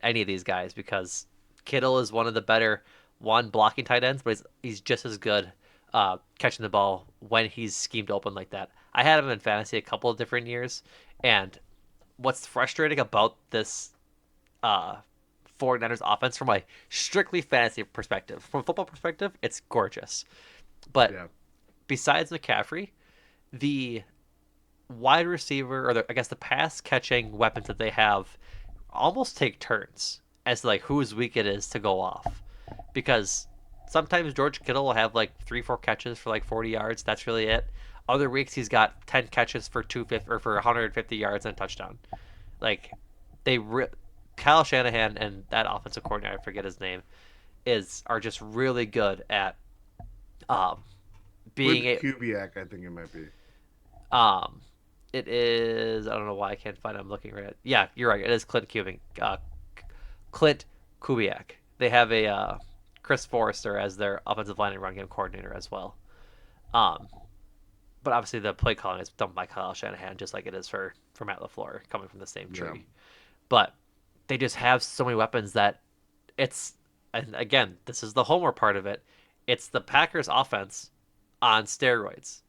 Speaker 1: any of these guys because Kittle is one of the better one blocking tight ends, but he's just as good catching the ball when he's schemed open like that. I had him in fantasy a couple of different years, and what's frustrating about this uh, 49ers offense from a strictly fantasy perspective, from a football perspective, it's gorgeous. But
Speaker 2: Yeah.
Speaker 1: besides McCaffrey, the wide receiver, or I guess the pass catching weapons that they have almost take turns as to like whose week it is to go off. Because sometimes George Kittle will have like 3, 4 catches for like 40 yards. That's really it. Other weeks he's got 10 catches for 250 or for 150 yards and a touchdown. Like they Kyle Shanahan and that offensive coordinator, I forget his name, is are just really good at um, being
Speaker 2: Clint
Speaker 1: a
Speaker 2: Kubiak, I think it might be.
Speaker 1: um, it is. I don't know why I can't find it. I'm looking right at. Yeah, you're right. It is Clint Kubiak. They have a Chris Forrester as their offensive line and run game coordinator as well. Um, but obviously the play calling is done by Kyle Shanahan, just like it is for Matt LaFleur, coming from the same
Speaker 2: Yeah.
Speaker 1: tree. But they just have so many weapons that it's. And again, this is the homer part of it. It's the Packers offense on steroids.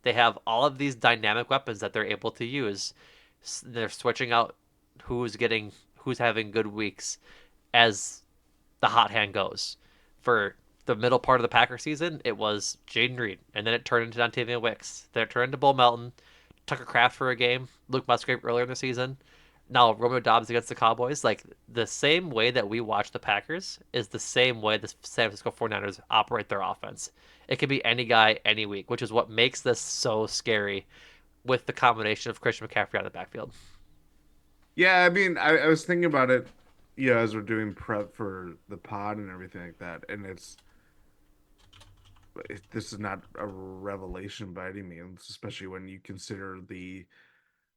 Speaker 1: They have all of these dynamic weapons that they're able to use. They're switching out who's having good weeks as the hot hand goes. For the middle part of the Packer season, it was Jaden Reed, and then it turned into Dontavian Wicks. Then it turned into Bull Melton, Tucker Kraft for a game, Luke Musgrave earlier in the season. Now Romeo Dobbs against the Cowboys. Like the same way that we watch the Packers is the same way the San Francisco 49ers operate their offense. It could be any guy, any week, which is what makes this so scary with the combination of Christian McCaffrey out of the backfield.
Speaker 2: Yeah, I mean, I was thinking about it, as we're doing prep for the pod and everything like that, and this is not a revelation by any means, especially when you consider the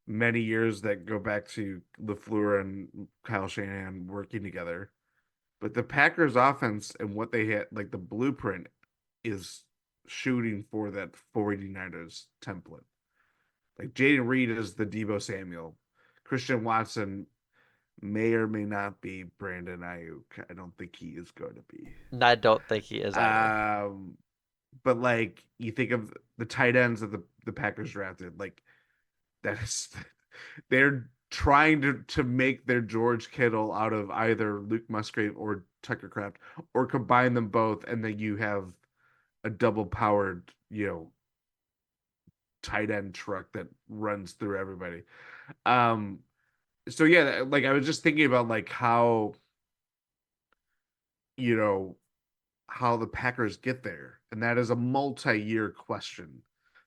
Speaker 2: many years that go back to LaFleur and Kyle Shanahan working together. But the Packers offense and what they hit, like the blueprint is shooting for that 49ers template. Like Jaden Reed is the Debo Samuel. Christian Watson may or may not be Brandon Ayuk. I don't think he is going to be.
Speaker 1: And I don't think he is either.
Speaker 2: Um, but like you think of the tight ends that the Packers drafted, like that is they're trying to make their George Kittle out of either Luke Musgrave or Tucker Kraft, or combine them both, and then you have a double powered, tight end truck that runs through everybody. Um, so yeah, like I was just thinking about like you know, how the Packers get there. And that is a multi-year question.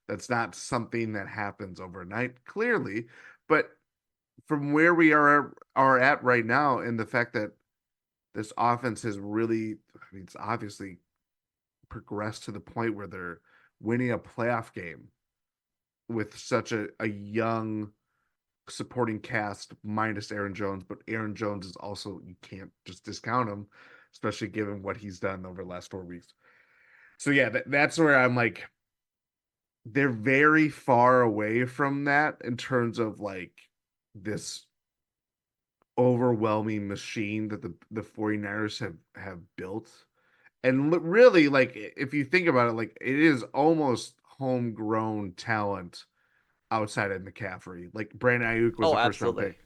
Speaker 2: That's not something that happens overnight, clearly, but from where we are at right now, and the fact that this offense has really, I mean, it's obviously progressed to the point where they're winning a playoff game with such a young supporting cast minus Aaron Jones, but Aaron Jones is also, you can't just discount him. especially given what he's done over the last 4 weeks. So yeah, that's where I'm like, they're very far away from that in terms of like this overwhelming machine that the 49ers have built. And really, like if you think about it, like it is almost homegrown talent outside of McCaffrey. Like Brandon Ayuk was
Speaker 1: Oh,
Speaker 2: a first round
Speaker 1: absolutely.
Speaker 2: pick.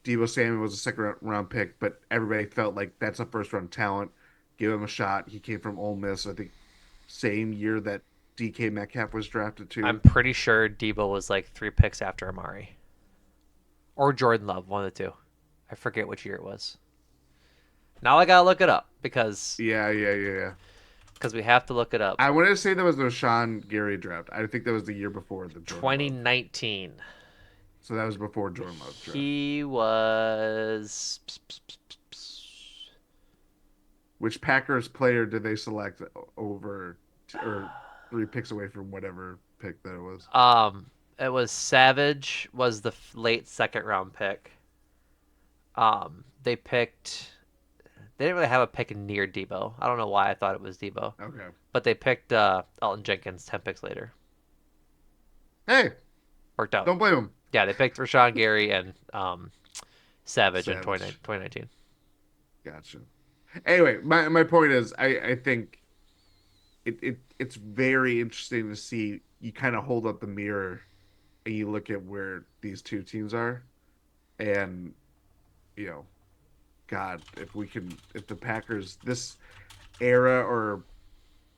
Speaker 2: Debo Samuel was a second round pick, but everybody felt like that's a first round talent. Give him a shot. He came from Ole Miss, I think, same year that DK Metcalf was drafted
Speaker 1: I'm
Speaker 2: too.
Speaker 1: pretty sure Debo was like 3 picks after Amari or Jordan Love, one of the two. I forget which year it was. Now I gotta look it up
Speaker 2: Yeah, yeah, yeah, yeah.
Speaker 1: because we have to look it up.
Speaker 2: I wanted to say that was the Sean Gary draft. I think that was the year before the Jordan Love.
Speaker 1: 2019.
Speaker 2: So that was before Jordan Love draft.
Speaker 1: He was
Speaker 2: Which Packers player did they select over or 3 picks away from whatever pick that it was?
Speaker 1: it was Savage was the late second round pick. They picked. They didn't really have a pick near Debo. I don't know why I thought it was Debo,
Speaker 2: Okay.
Speaker 1: but they picked Elton Jenkins 10 picks later.
Speaker 2: Hey,
Speaker 1: Worked out.
Speaker 2: don't blame him.
Speaker 1: Yeah, they picked Rashawn Gary and Savage in
Speaker 2: Savage.
Speaker 1: 2019.
Speaker 2: Gotcha. Anyway, my point is I think it's very interesting to see you kind of hold up the mirror and you look at where these two teams are and you know, God, if the Packers this era or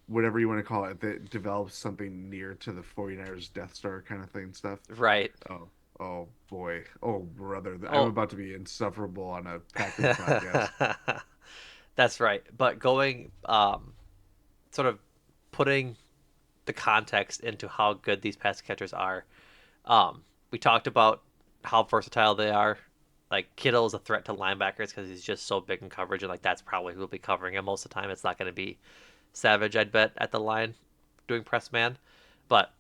Speaker 2: whatever you want to call it that develops something near to the 49ers Death Star kind of thing stuff.
Speaker 1: Right.
Speaker 2: Oh, oh boy. Oh brother, I'm
Speaker 1: Oh,
Speaker 2: about to be insufferable on a Packers podcast.
Speaker 1: that's right. But going, sort of putting the context into how good these pass catchers are. We talked about how versatile they are. Like Kittle is a threat to linebackers because he's just so big in coverage, and like that's probably who will be covering him most of the time. It's not going to be Savage, I'd bet, at the line doing press man. But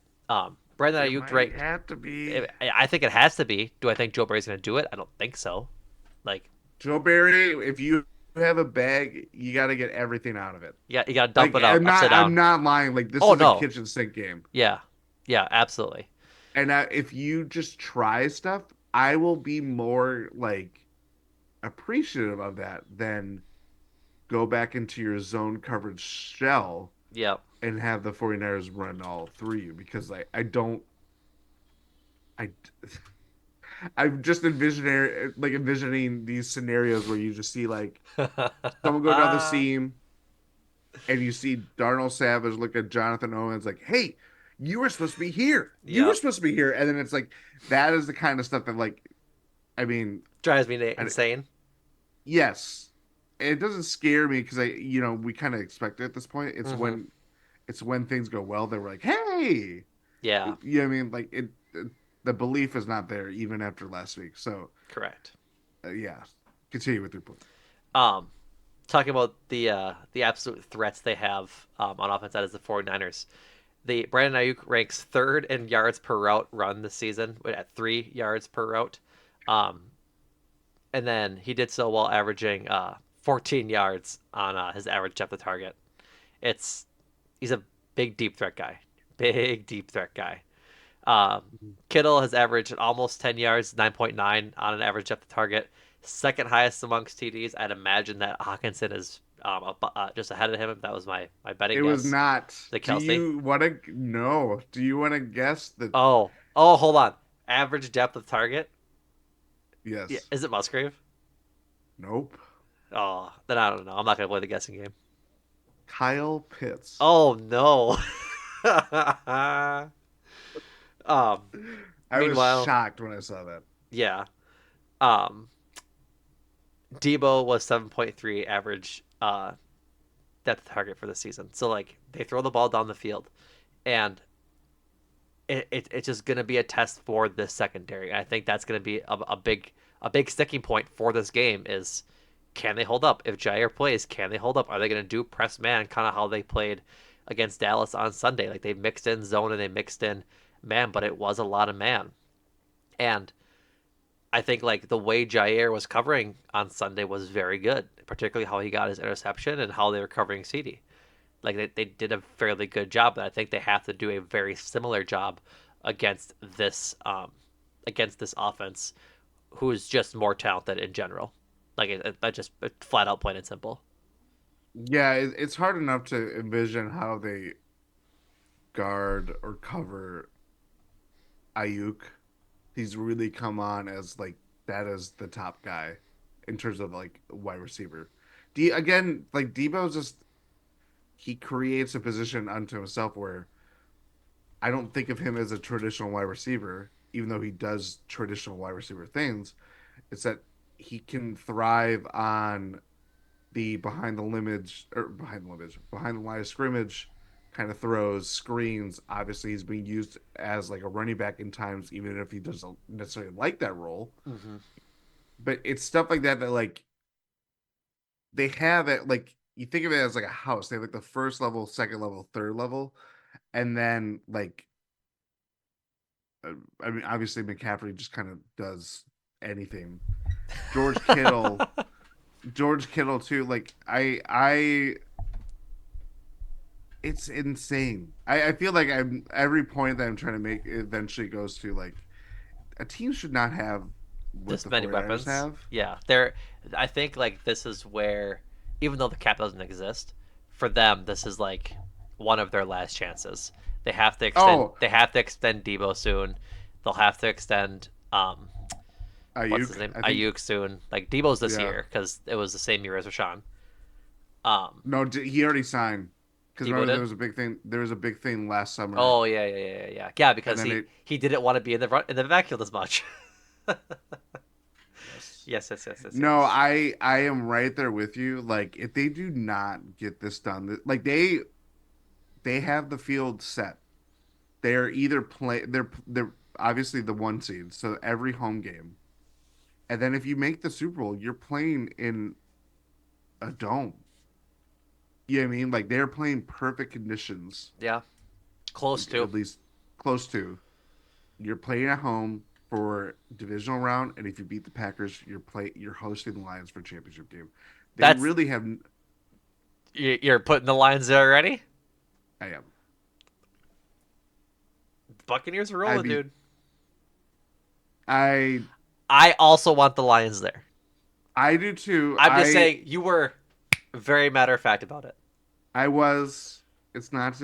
Speaker 1: Brandon
Speaker 2: It
Speaker 1: Ayuk,
Speaker 2: might
Speaker 1: right?
Speaker 2: have to be
Speaker 1: I think it has to be. Do I think Joe Barry's going to do it? I don't think so. Like,
Speaker 2: Joe Barry. If you have a bag, you got to get everything out of it.
Speaker 1: you got to dump
Speaker 2: Like
Speaker 1: it out upside
Speaker 2: I'm
Speaker 1: down.
Speaker 2: not lying. Like this
Speaker 1: Oh
Speaker 2: is a
Speaker 1: no,
Speaker 2: kitchen sink game.
Speaker 1: yeah, yeah, absolutely.
Speaker 2: And if you just try stuff, I will be more like appreciative of that than go back into your zone coverage shell
Speaker 1: Yep.
Speaker 2: and have the 49ers run all through you because I don't I I'm just envisioning these scenarios where you just see like someone go down the seam and you see Darnell Savage look at Jonathan Owens like, "Hey, you were supposed to be here. You were
Speaker 1: Yep.
Speaker 2: supposed to be here." And then it's like that is the kind of stuff that like I mean,
Speaker 1: Drives me
Speaker 2: I,
Speaker 1: insane.
Speaker 2: yes, it doesn't scare me because we kind of expect it at this point.
Speaker 1: Mm-hmm.
Speaker 2: It's when things go well that we're like, hey,
Speaker 1: Yeah,
Speaker 2: you know what I mean? Like the belief is not there even after last week. So
Speaker 1: correct.
Speaker 2: yeah, continue with your point.
Speaker 1: Um, Talking about the absolute threats they have on offense, that is the 49ers. The Brandon Ayuk ranks third in yards per route run this season at 3 yards per route. Um, and then he did so while averaging 14 yards on his average depth of target. It's He's a big deep threat guy, big deep threat guy. Um, Kittle has averaged almost 10 yards, 9.9 on an average depth of target, second highest amongst TDs. I'd imagine that Hawkinson is just ahead of him. That was my betting
Speaker 2: It was
Speaker 1: guess.
Speaker 2: not.
Speaker 1: The
Speaker 2: Do
Speaker 1: Kelsey.
Speaker 2: you want to no? Do you want to guess the
Speaker 1: Oh, hold on. Average depth of target. Yeah,
Speaker 2: yes?
Speaker 1: is it Musgrave?
Speaker 2: Nope.
Speaker 1: Oh, then I don't know. I'm not gonna play the guessing game.
Speaker 2: Kyle Pitts.
Speaker 1: Oh no. um.
Speaker 2: I was
Speaker 1: Meanwhile,
Speaker 2: shocked when I saw that.
Speaker 1: yeah. Um. Debo was 7.3 average depth target for the season. So like they throw the ball down the field, and it's just gonna be a test for this secondary. And I think that's gonna be a big sticking point for this game is can they hold up? If Jair plays, can they hold up? Are they gonna do press man kind of how they played against Dallas on Sunday? Like they mixed in zone and they mixed in man, but it was a lot of man. And I think like the way Jair was covering on Sunday was very good. particularly how he got his interception and how they were covering CD. Like they did a fairly good job, but I think they have to do a very similar job against against this offense, who is just more talented in general. Like just flat out plain and simple.
Speaker 2: Yeah, it's hard enough to envision how they guard or cover Ayuk. He's really come on as like that is the top guy in terms of like wide receiver. Again, like Debo's just he creates a position unto himself where I don't think of him as a traditional wide receiver, even though he does traditional wide receiver things. It's that he can thrive on the behind the line of scrimmage kind of throws, screens. Obviously, he's being used as like a running back in times, even if he doesn't necessarily like that role.
Speaker 1: Mm-hmm.
Speaker 2: But it's stuff like that that like they have it like you think of it as like a house. They have like the first level, second level, third level, and then like I mean, obviously McCaffrey just kind of does anything. George Kittle, George Kittle too. Like it's insane. I feel like I'm every point that I'm trying to make eventually goes to like a team should not have what
Speaker 1: This
Speaker 2: the
Speaker 1: many
Speaker 2: 49ers
Speaker 1: weapons.
Speaker 2: have.
Speaker 1: Yeah, they're. I think like this is where, even though the cap doesn't exist, for them this is like one of their last chances. They have to extend.
Speaker 2: Oh,
Speaker 1: They have to extend Debo soon. They'll have to extend. What's his
Speaker 2: Ayuk,
Speaker 1: name?
Speaker 2: I think
Speaker 1: Ayuk soon. Like Debo's this
Speaker 2: yeah.
Speaker 1: year because it was the same year as Rashawn.
Speaker 2: No, he already signed because
Speaker 1: Debo
Speaker 2: remember there
Speaker 1: did.
Speaker 2: was a big thing. There was a big thing last summer,
Speaker 1: Oh yeah.
Speaker 2: and
Speaker 1: Because
Speaker 2: then it
Speaker 1: he didn't want to be in the backfield as much.
Speaker 2: yes. No,
Speaker 1: Yes.
Speaker 2: I am right there with you. Like if they do not get this done, like they have the field set. They're either they're obviously the one seed, so every home game. And then if you make the Super Bowl, you're playing in a dome. You know what I mean? Like they're playing perfect conditions,
Speaker 1: Yeah, close to.
Speaker 2: at least close to. You're playing at home for divisional round, and if you beat the Packers, you're hosting the Lions for championship game. They
Speaker 1: That's
Speaker 2: really have.
Speaker 1: you're putting the lines there already.
Speaker 2: I am.
Speaker 1: Buccaneers are
Speaker 2: I
Speaker 1: rolling,
Speaker 2: mean,
Speaker 1: dude.
Speaker 2: I
Speaker 1: I also want the Lions there.
Speaker 2: I do too.
Speaker 1: I'm just saying you were very matter of fact about it.
Speaker 2: I was. It's not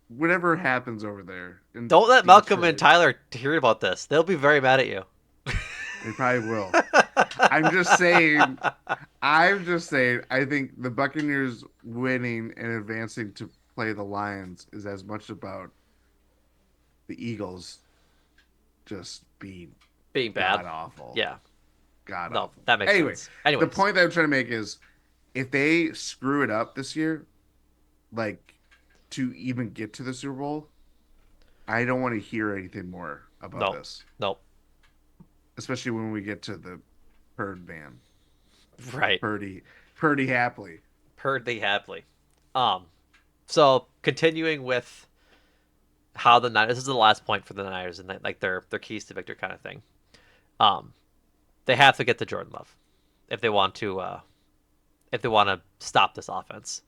Speaker 2: whatever happens over there in
Speaker 1: Don't let Malcolm and
Speaker 2: Detroit.
Speaker 1: Tyler hear about this. They'll be very mad at you.
Speaker 2: They probably will. I'm just saying. I'm just saying. I think the Buccaneers winning and advancing to play the Lions is as much about the Eagles just being
Speaker 1: Being bad.
Speaker 2: god awful,
Speaker 1: Yeah.
Speaker 2: god
Speaker 1: No,
Speaker 2: awful.
Speaker 1: that makes
Speaker 2: Anyway,
Speaker 1: sense.
Speaker 2: the
Speaker 1: Anyways,
Speaker 2: point that I'm trying to make is if they screw it up this year, like to even get to the Super Bowl, I don't want to hear anything more about
Speaker 1: no,
Speaker 2: this,
Speaker 1: no,
Speaker 2: especially when we get to the Herd man,
Speaker 1: right.
Speaker 2: Purdy, Purdy happily.
Speaker 1: Purdy Hadley. Um, so continuing with how the Niners. This is the last point for the Niners and like their keys to victory kind of thing. Um, they have to get to Jordan Love if they want to stop this offense.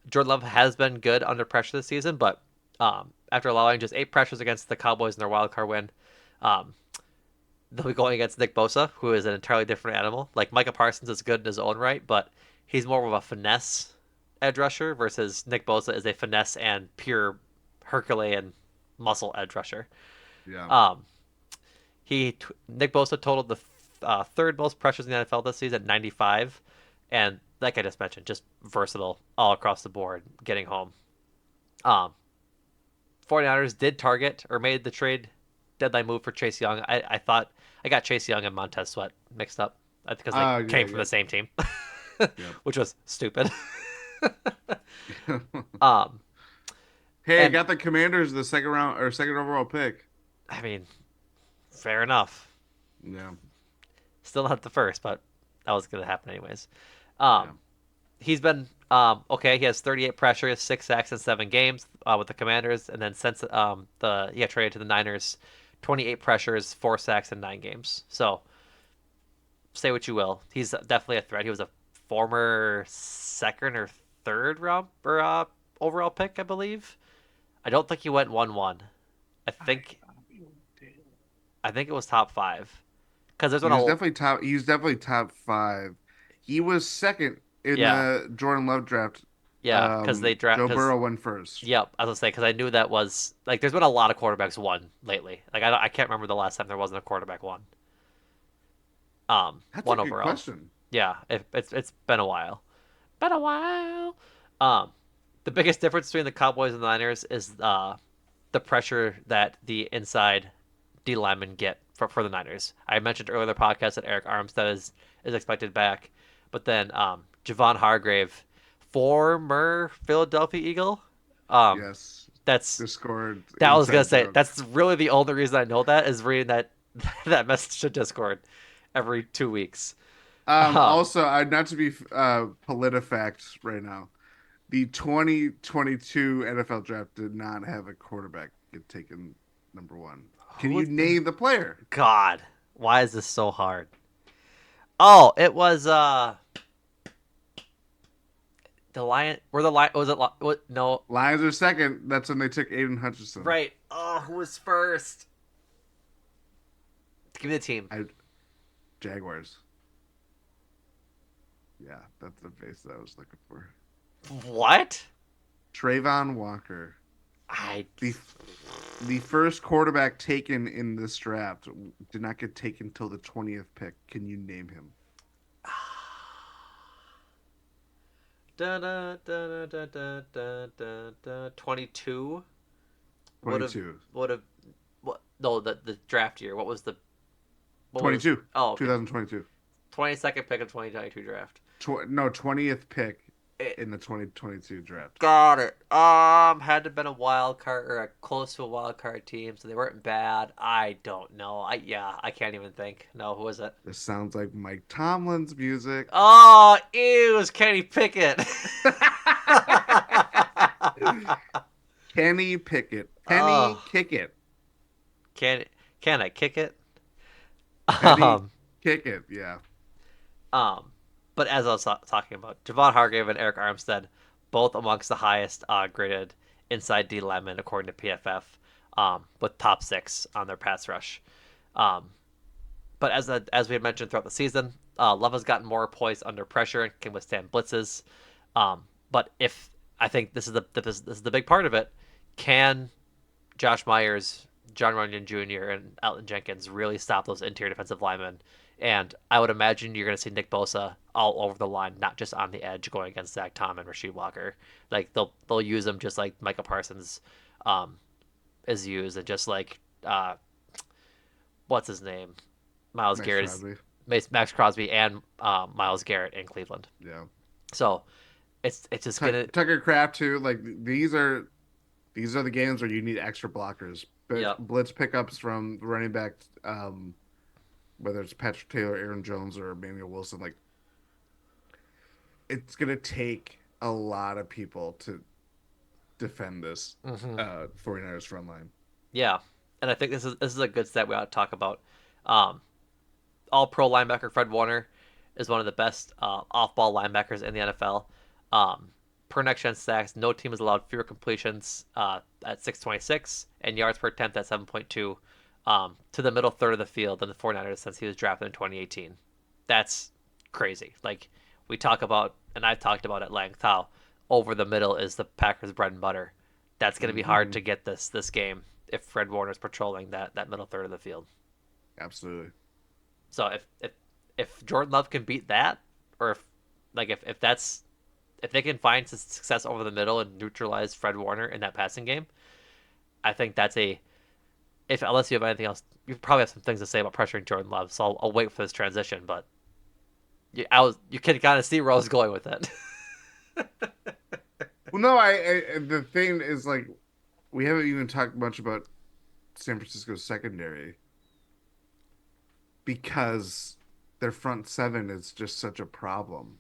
Speaker 1: Jordan Love has been good under pressure this season, but after allowing just 8 pressures against the Cowboys in their wild card win, um, they'll be going against Nick Bosa, who is an entirely different animal. Like Micah Parsons is good in his own right, but he's more of a finesse edge rusher versus Nick Bosa is a finesse and pure Herculean muscle edge rusher.
Speaker 2: Yeah,
Speaker 1: Um, Nick Bosa totaled the third most pressures in the NFL this season at 95, and like I just mentioned, just versatile all across the board, getting home. Um, 49ers did target or made the trade deadline move for Chase Young. I thought I got Chase Young and Montez Sweat mixed up because they
Speaker 2: yeah,
Speaker 1: came from the
Speaker 2: yep,
Speaker 1: same team,
Speaker 2: yep.
Speaker 1: which was stupid. um,
Speaker 2: Hey, I
Speaker 1: and
Speaker 2: got the Commanders the second round or second overall pick.
Speaker 1: I mean, fair enough.
Speaker 2: Yeah,
Speaker 1: Still not the first, but that was going to happen anyways.
Speaker 2: yeah.
Speaker 1: Um, he's been okay. He has 38 pressures, 6 sacks in 7 games with the Commanders, and then since the he got traded to the Niners, 28 pressures, 4 sacks in 9 games. So say what you will, he's definitely a threat. He was a former second or third round or overall pick, I believe. I don't think he went 1-1. I
Speaker 2: I
Speaker 1: think
Speaker 2: thought he did.
Speaker 1: I think it was top five because there's
Speaker 2: He
Speaker 1: been
Speaker 2: was
Speaker 1: a
Speaker 2: definitely top. He was definitely top five. He was second in
Speaker 1: yeah
Speaker 2: the Jordan Love draft.
Speaker 1: yeah because they draft
Speaker 2: Joe
Speaker 1: because
Speaker 2: Burrow went first.
Speaker 1: yep I was gonna say because I knew that was like there's been a lot of quarterbacks won lately. Like I can't remember the last time there wasn't a quarterback one.
Speaker 2: That's a
Speaker 1: One
Speaker 2: good
Speaker 1: overall.
Speaker 2: question.
Speaker 1: Yeah, it's been a while. Been a while. Um, the biggest difference between the Cowboys and the Niners is the pressure that the inside D linemen get for the Niners. I mentioned earlier in the podcast that Eric Armstead is expected back, but then Javon Hargrave, former Philadelphia Eagle, um,
Speaker 2: Yes,
Speaker 1: that's
Speaker 2: Discord
Speaker 1: that I was gonna
Speaker 2: inside
Speaker 1: say
Speaker 2: joke.
Speaker 1: that's really the only reason I know that is reading that that message to Discord every 2 weeks. Um,
Speaker 2: Also, I not to be politifact right now. The 2022 NFL draft did not have a quarterback get taken number one. Can
Speaker 1: who
Speaker 2: you
Speaker 1: was the
Speaker 2: name the player?
Speaker 1: God? Why is this so hard? Oh, it was the Lion. Were the Lion? Was it? What? No.
Speaker 2: Lions are second. That's when they took Aiden Hutchinson.
Speaker 1: Right. Oh, who was first? Give me the team.
Speaker 2: I Jaguars. Yeah, that's the face that I was looking for.
Speaker 1: What?
Speaker 2: Trayvon Walker,
Speaker 1: I.
Speaker 2: the the first quarterback taken in this draft, did not get taken till the 20th pick. Can you name him?
Speaker 1: Da, da, da, da, da, da, da, da. 22 would have
Speaker 2: 22.
Speaker 1: would have what? No, the draft year. What was?
Speaker 2: 22.
Speaker 1: Oh, okay.
Speaker 2: 2022.
Speaker 1: 22nd pick of 2022 draft.
Speaker 2: No, 20th pick
Speaker 1: It,
Speaker 2: in the 2022 draft.
Speaker 1: got it. Had to been a wild card or a close to a wild card team, so they weren't bad. I don't know. I can't even think. No, who was it?
Speaker 2: This sounds like Mike Tomlin's music.
Speaker 1: Oh, ew, it was Kenny Pickett.
Speaker 2: Kenny Pickett. Kenny
Speaker 1: Oh,
Speaker 2: Kick It.
Speaker 1: can can I kick it?
Speaker 2: Kenny
Speaker 1: Um,
Speaker 2: Kick It. Yeah.
Speaker 1: um, but as I was talking about, Javon Hargrave and Eric Armstead, both amongst the highest graded inside D linemen according to PFF, with top six on their pass rush. Um, but as we had mentioned throughout the season, Love has gotten more poised under pressure and can withstand blitzes. But if I think this is the big part of it, can Josh Myers, John Runyon Jr., and Elton Jenkins really stop those interior defensive linemen? And I would imagine you're going to see Nick Bosa all over the line, not just on the edge going against Zach Tom and Rasheed Walker. Like they'll use them just like Micah Parsons um, is used, and just like what's his name, Miles
Speaker 2: Max
Speaker 1: Garrett is
Speaker 2: Crosby.
Speaker 1: Max Crosby and Miles Garrett in Cleveland.
Speaker 2: Yeah.
Speaker 1: So it's just gonna.
Speaker 2: Tucker Craft too. Like these are the games where you need extra blockers. But
Speaker 1: Yep.
Speaker 2: blitz pickups from running back, whether it's Patrick Taylor, Aaron Jones, or Emmanuel Wilson, like it's gonna take a lot of people to defend this
Speaker 1: Mm-hmm.
Speaker 2: 49ers front line.
Speaker 1: Yeah, and I think this is a good stat we ought to talk about. Um, All Pro linebacker Fred Warner is one of the best off ball linebackers in the NFL. Um, per next gen sacks, no team has allowed fewer completions at 626 and yards per attempt at 7.2 to the middle third of the field than the 49ers since he was drafted in 2018. That's crazy. Like we talk about, and I've talked about at length, how over the middle is the Packers' bread and butter. That's going to be hard
Speaker 2: Mm-hmm.
Speaker 1: to get this game if Fred Warner's patrolling that middle third of the field.
Speaker 2: Absolutely.
Speaker 1: So if Jordan Love can beat that, or if like if that's if they can find success over the middle and neutralize Fred Warner in that passing game, I think that's a if unless you have anything else, you probably have some things to say about pressuring Jordan Love. So I'll wait for this transition, but you can kind of see where I was going with it.
Speaker 2: Well, no, the thing is like we haven't even talked much about San Francisco's secondary because their front seven is just such a problem.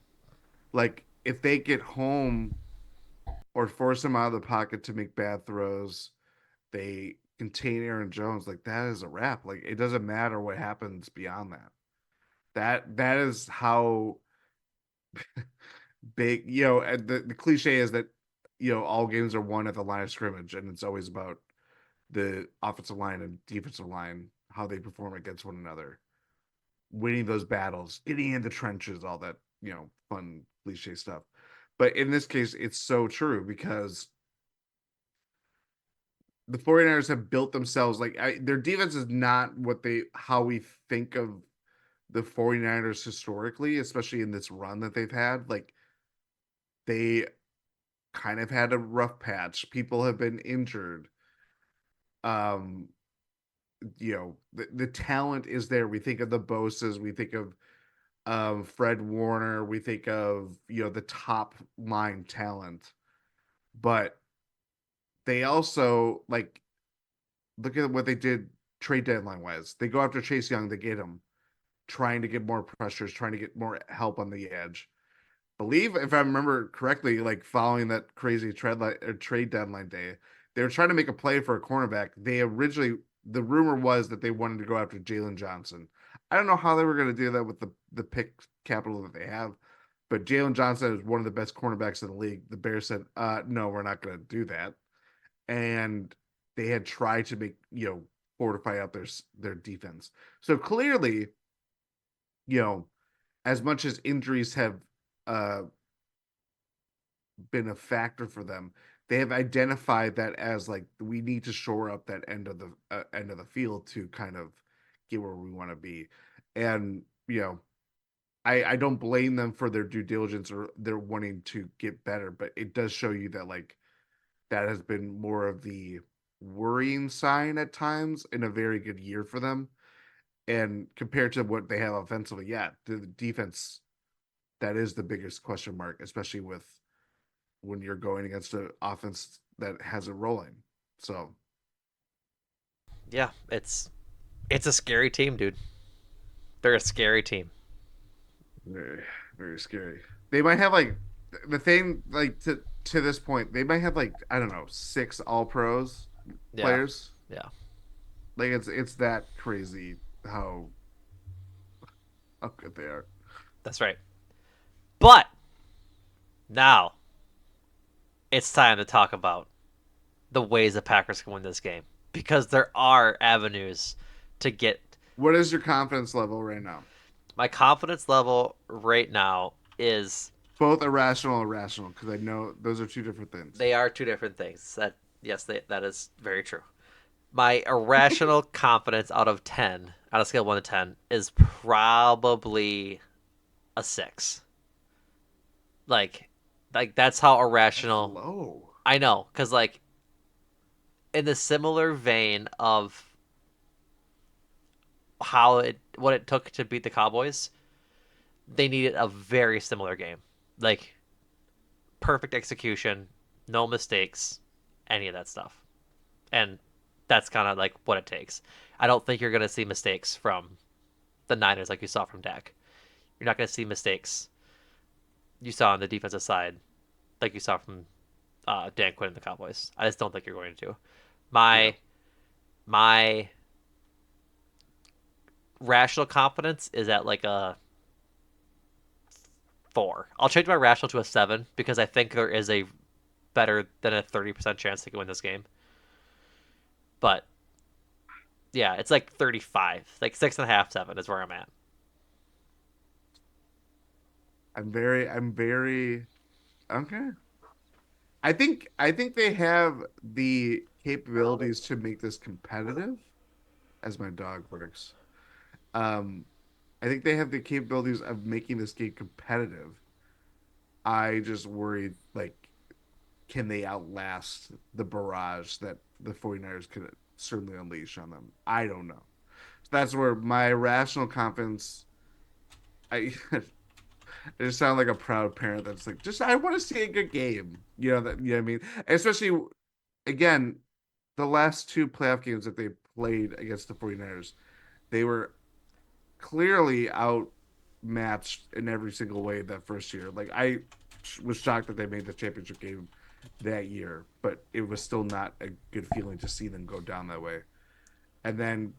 Speaker 2: Like if they get home or force him out of the pocket to make bad throws, they contain Aaron Jones. Like that is a wrap. Like it doesn't matter what happens beyond that. That is how big, and the cliche is that, all games are won at the line of scrimmage, and it's always about the offensive line and defensive line, how they perform against one another, winning those battles, getting in the trenches, all that, fun cliche stuff. But in this case, it's so true because the 49ers have built themselves their defense is not what they how we think of the 49ers historically, especially in this run that they've had. Like they kind of had a rough patch. People have been injured. Um, the talent is there. We think of the Bosas, we think of Fred Warner, we think of the top line talent, but they also look at what they did trade deadline wise. They go after Chase Young, they get him, trying to get more pressures, trying to get more help on the edge. Believe if I remember correctly, like following that crazy trade deadline day, they were trying to make a play for a cornerback. They originally the rumor was that they wanted to go after Jalen Johnson. I don't know how they were going to do that with the pick capital that they have, but Jalen Johnson is one of the best cornerbacks in the league. The Bears said, "No, we're not going to do that," and they had tried to make fortify out their defense. So clearly, you know, as much as injuries have uh, been a factor for them, they have identified that as like we need to shore up that end of the field to kind of get where we want to be, and I don't blame them for their due diligence or their wanting to get better, but it does show you that that has been more of the worrying sign at times in a very good year for them. And compared to what they have offensively, yeah, the defense that is the biggest question mark, especially with when you're going against an offense that has it rolling. So
Speaker 1: Yeah, it's a scary team, dude. They're a scary team.
Speaker 2: very, very scary. They might have the thing to this point, they might have I don't know, six all pros
Speaker 1: Yeah,
Speaker 2: players.
Speaker 1: yeah,
Speaker 2: Like it's that crazy how good they are.
Speaker 1: that's right. But now it's time to talk about the ways the Packers can win this game because there are avenues to get.
Speaker 2: What is your confidence level right now?
Speaker 1: My confidence level right now is
Speaker 2: Both irrational and rational, because I know those are two different things.
Speaker 1: they are two different things. That yes, that is very true. My irrational confidence out of 10, on a scale of 1 to 10, is probably a 6. Like that's how
Speaker 2: That's
Speaker 1: irrational.
Speaker 2: low.
Speaker 1: I know cuz in the similar vein of how it what it took to beat the Cowboys, they needed a very similar game. Like perfect execution, no mistakes, any of that stuff. And that's kind of like what it takes. I don't think you're going to see mistakes from the Niners like you saw from Dak. You're not going to see mistakes you saw on the defensive side like you saw from Dan Quinn and the Cowboys. I just don't think you're going to.
Speaker 2: Yeah.
Speaker 1: My my rational confidence is at like a 4. I'll change my rational to a 7 because I think there is a better than a 30% chance they can win this game. But yeah, it's like 35, like 6.5, 7 is where I'm at.
Speaker 2: I'm very okay. I think they have the capabilities to make this competitive, as my dog works. Um, I think they have the capabilities of making this game competitive. I just worried can they outlast the barrage that the 49ers could certainly unleash on them? I don't know. So that's where my rational confidence I I just sound like a proud parent that's like, just I want to see a good game. What I mean? Especially again, the last two playoff games that they played against the 49ers, they were clearly outmatched in every single way that first year. Like I was shocked that they made the championship game that year, but it was still not a good feeling to see them go down that way. And then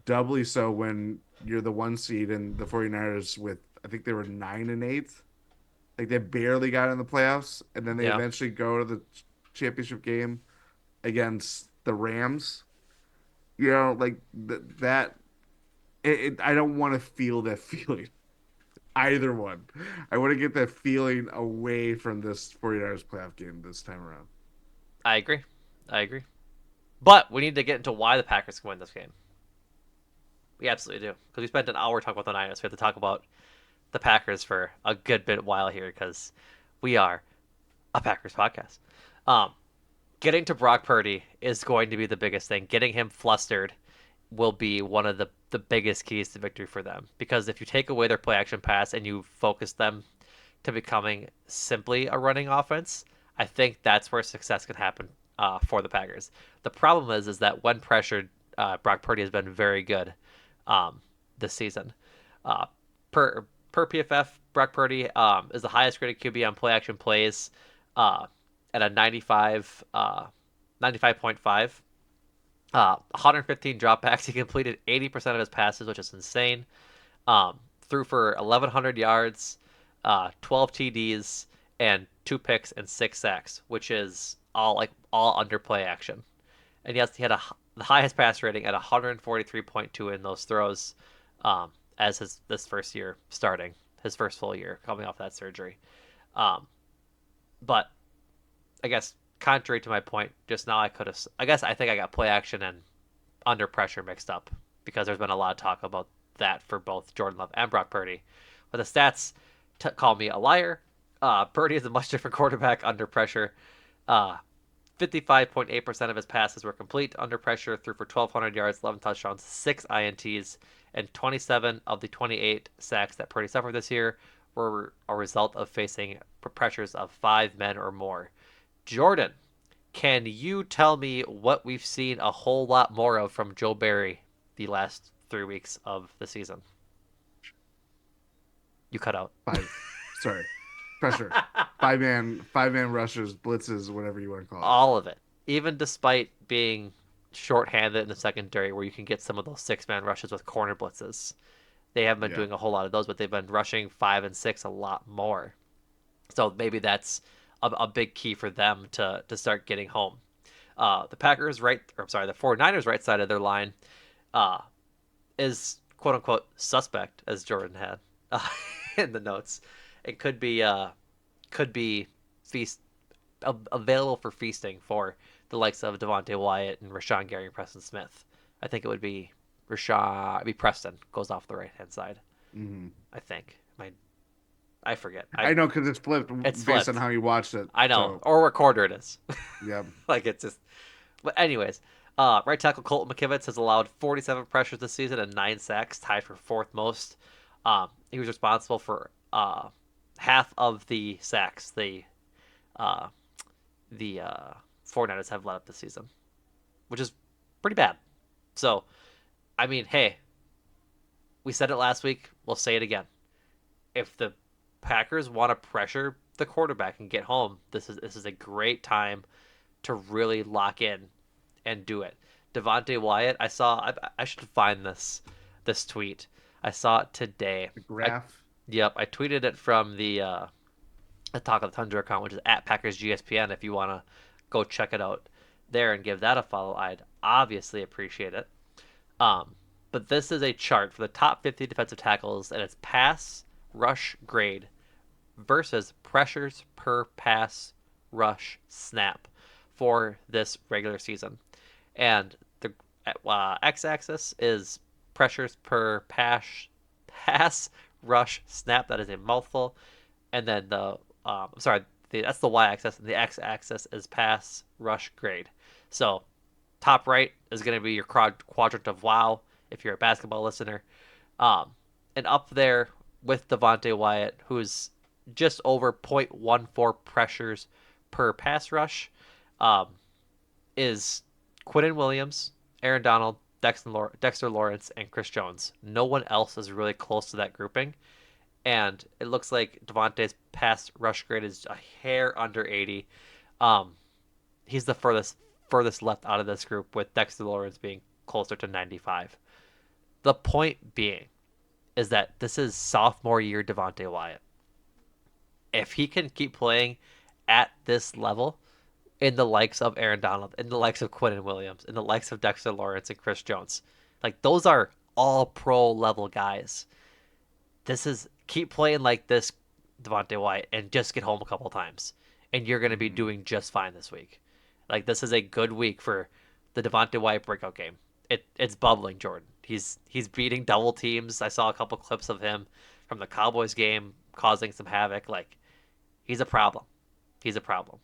Speaker 2: doubly so when you're the one seed and the 49ers with I think they were 9-8. Like they barely got in the playoffs, and then they
Speaker 1: Yeah,
Speaker 2: eventually go to the championship game against the Rams. You know, like that. I don't want to feel that feeling. Either one. I want to get that feeling away from this 49ers playoff game this time around.
Speaker 1: I agree. I agree. But we need to get into why the Packers can win this game. We absolutely do. Because we spent an hour talking about the Niners. We have to talk about the Packers for a good bit while here because we are a Packers podcast. Um, Getting to Brock Purdy is going to be the biggest thing. Getting him flustered will be one of the biggest keys to victory for them. Because if you take away their play action pass and you focus them to becoming simply a running offense, I think that's where success can happen for the Packers. The problem is that when pressured, Brock Purdy has been very good this season. Uh, per PFF, Brock Purdy is the highest graded QB on play action plays uh, at a 95.5. 115 dropbacks. He completed 80% of his passes, which is insane. Threw for 1,100 yards, 12 TDs, and 2 picks and 6 sacks, which is all under play action. And yes, he had the highest pass rating at 143.2 in those throws, as his this first year starting, his first full year coming off that surgery. Um, but I guess contrary to my point just now, I guess I think I got play action and under pressure mixed up because there's been a lot of talk about that for both Jordan Love and Brock Purdy. But the stats call me a liar. Purdy is a much different quarterback under pressure. Uh, 55.8% of his passes were complete under pressure, threw for 1,200 yards, 11 touchdowns, 6 INTs, and 27 of the 28 sacks that Purdy suffered this year were a result of facing pressures of 5 men or more. Jordan, can you tell me what we've seen a whole lot more of from Joe Barry the last 3 weeks of the season? You cut out.
Speaker 2: Five, sorry, pressure, five man rushes, blitzes, whatever you want to call it.
Speaker 1: All of it. Even despite being shorthanded in the secondary, where you can get some of those 6 man rushes with corner blitzes. They haven't been
Speaker 2: Yeah,
Speaker 1: doing a whole lot of those, but they've been rushing 5 and 6 a lot more. So maybe that's a big key for them to start getting home. The Packers right, or I'm sorry, the 49ers right side of their line uh, is quote unquote suspect, as Jordan had uh, in the notes. It could be feast available for feasting for the likes of Devontae Wyatt and Rashawn Gary and Preston Smith. I think it would be Preston goes off the right hand side.
Speaker 2: hmm
Speaker 1: I think. I forget.
Speaker 2: I know because it's flipped
Speaker 1: It's
Speaker 2: based on
Speaker 1: flipped.
Speaker 2: how you watched it.
Speaker 1: I know,
Speaker 2: So
Speaker 1: or what quarter it is.
Speaker 2: yeah,
Speaker 1: Like it's just. But anyways, right tackle Colton McKivitz has allowed 47 pressures this season and 9 sacks, tied for fourth most. He was responsible for half of the sacks uh, the 49ers have let up this season, which is pretty bad. So, I mean, hey, we said it last week. We'll say it again. If the Packers want to pressure the quarterback and get home, this is a great time to really lock in and do it. Devontae Wyatt, I should find this tweet. I saw it today.
Speaker 2: the
Speaker 1: I
Speaker 2: graph.
Speaker 1: Yep, I tweeted it from the Talk of the Tundra account, which is at Packers GSPN. If you want to go check it out there and give that a follow, I'd obviously appreciate it. Um, but this is a chart for the top 50 defensive tackles, and it's pass rush grade versus pressures per pass rush snap for this regular season. And the x-axis is pressures per pass rush snap. That is a mouthful. And then that's the y-axis, and the x-axis is pass rush grade. So top right is going to be your quadrant of wow if you're a basketball listener. Um, and up there with Devontae Wyatt, who's just over 0.14 pressures per pass rush, um, is Quinton Williams, Aaron Donald, Dexter Lawrence, and Chris Jones. No one else is really close to that grouping. And it looks like Devontae's pass rush grade is a hair under 80. Um, he's the furthest left out of this group, with Dexter Lawrence being closer to 95. The point being is that this is sophomore year Devontae Wyatt. if he can keep playing at this level in the likes of Aaron Donald, in the likes of Quinnen Williams, in the likes of Dexter Lawrence and Chris Jones, like those are all pro level guys. This is keep playing like this, Devontae White, and just get home a couple times, and you're going to be
Speaker 2: Mhm.
Speaker 1: doing just fine this week. Like this is a good week for the Devontae White breakout game. It's bubbling, Jordan. He's beating double teams. I saw a couple clips of him from the Cowboys game causing some havoc. Like he's a problem. He's a problem.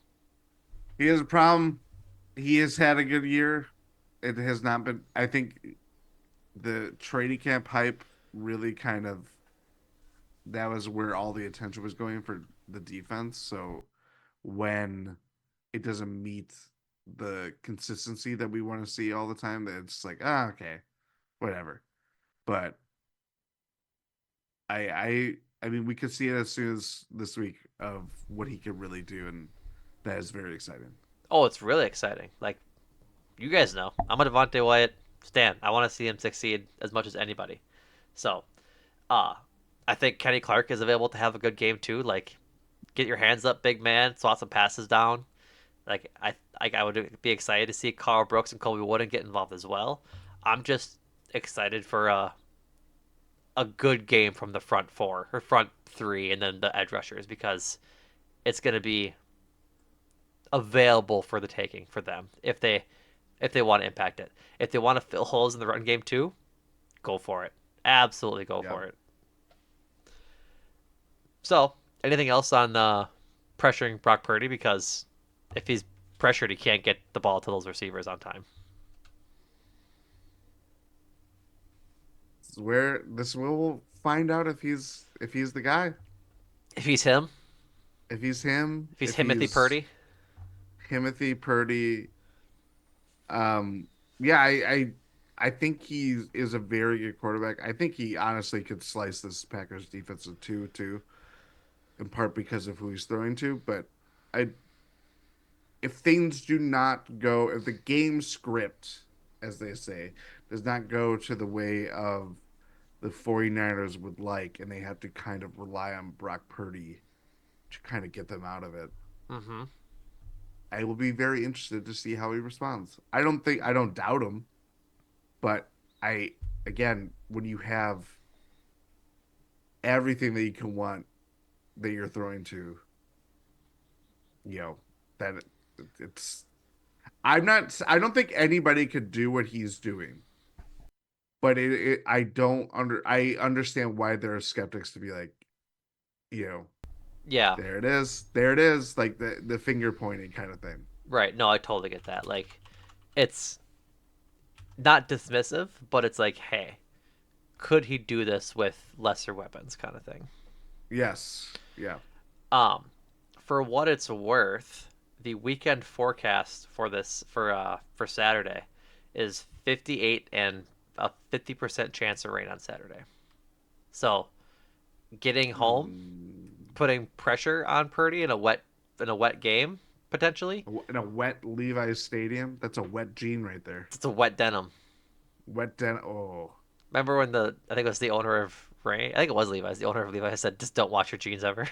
Speaker 2: He has a problem. He has had a good year. It has not been. I think the training camp hype really kind of that was where all the attention was going for the defense. So when it doesn't meet the consistency that we want to see all the time, that it's like, okay, whatever. But I mean, we could see it as soon as this week of what he could really do, and that is very exciting.
Speaker 1: Oh, it's really exciting. Like you guys know, I'm a Devontae Wyatt stan. I want to see him succeed as much as anybody. So, uh, I think Kenny Clark is available to have a good game too. Like, get your hands up, big man. Swat some passes down. Like, I would be excited to see Carl Brooks and Colby Wooden get involved as well. I'm just excited for a good game from the front four or front three, and then the edge rushers because it's going to be available for the taking for them if they want to impact it. If they want to fill holes in the run game too, go for it. Absolutely go
Speaker 2: Yeah.
Speaker 1: for it. So, anything else on pressuring Brock Purdy? Because if he's pressured, he can't get the ball to those receivers on time.
Speaker 2: This is where this we'll find out if he's the guy,
Speaker 1: If he's him,
Speaker 2: if he's him,
Speaker 1: if he's
Speaker 2: if
Speaker 1: Timothy
Speaker 2: he's
Speaker 1: Purdy,
Speaker 2: Timothy Purdy. Um, yeah, I think he is a very good quarterback. I think he honestly could slice this Packers defense in two too, in part because of who he's throwing to. But I if things do not go, if the game script, as they say, does not go to the way of the 49ers would like, and they have to kind of rely on Brock Purdy to kind of get them out of it,
Speaker 1: mm-hmm.
Speaker 2: I will be very interested to see how he responds. I don't doubt him, but I, again, when you have everything that you can want that you're throwing to, you know, that it's, I don't think anybody could do what he's doing. But I understand why there are skeptics to be like, you know,
Speaker 1: Yeah,
Speaker 2: there it is, like the finger pointing kind of thing.
Speaker 1: right. No, I totally get that. Like, it's not dismissive, but it's like, hey, could he do this with lesser weapons, kind of thing.
Speaker 2: Yes, yeah,
Speaker 1: Um, for what it's worth, the weekend forecast for this for Saturday is 58 and a 50% chance of rain on Saturday. So, getting home,
Speaker 2: mm,
Speaker 1: putting pressure on Purdy in a wet game potentially.
Speaker 2: in a wet Levi's stadium, that's a wet gene right there.
Speaker 1: It's a wet denim.
Speaker 2: Wet den. Oh,
Speaker 1: Remember when the I think it was the owner of Rain, I think it was Levi's. The owner of Levi's said, "Just don't wash your jeans ever."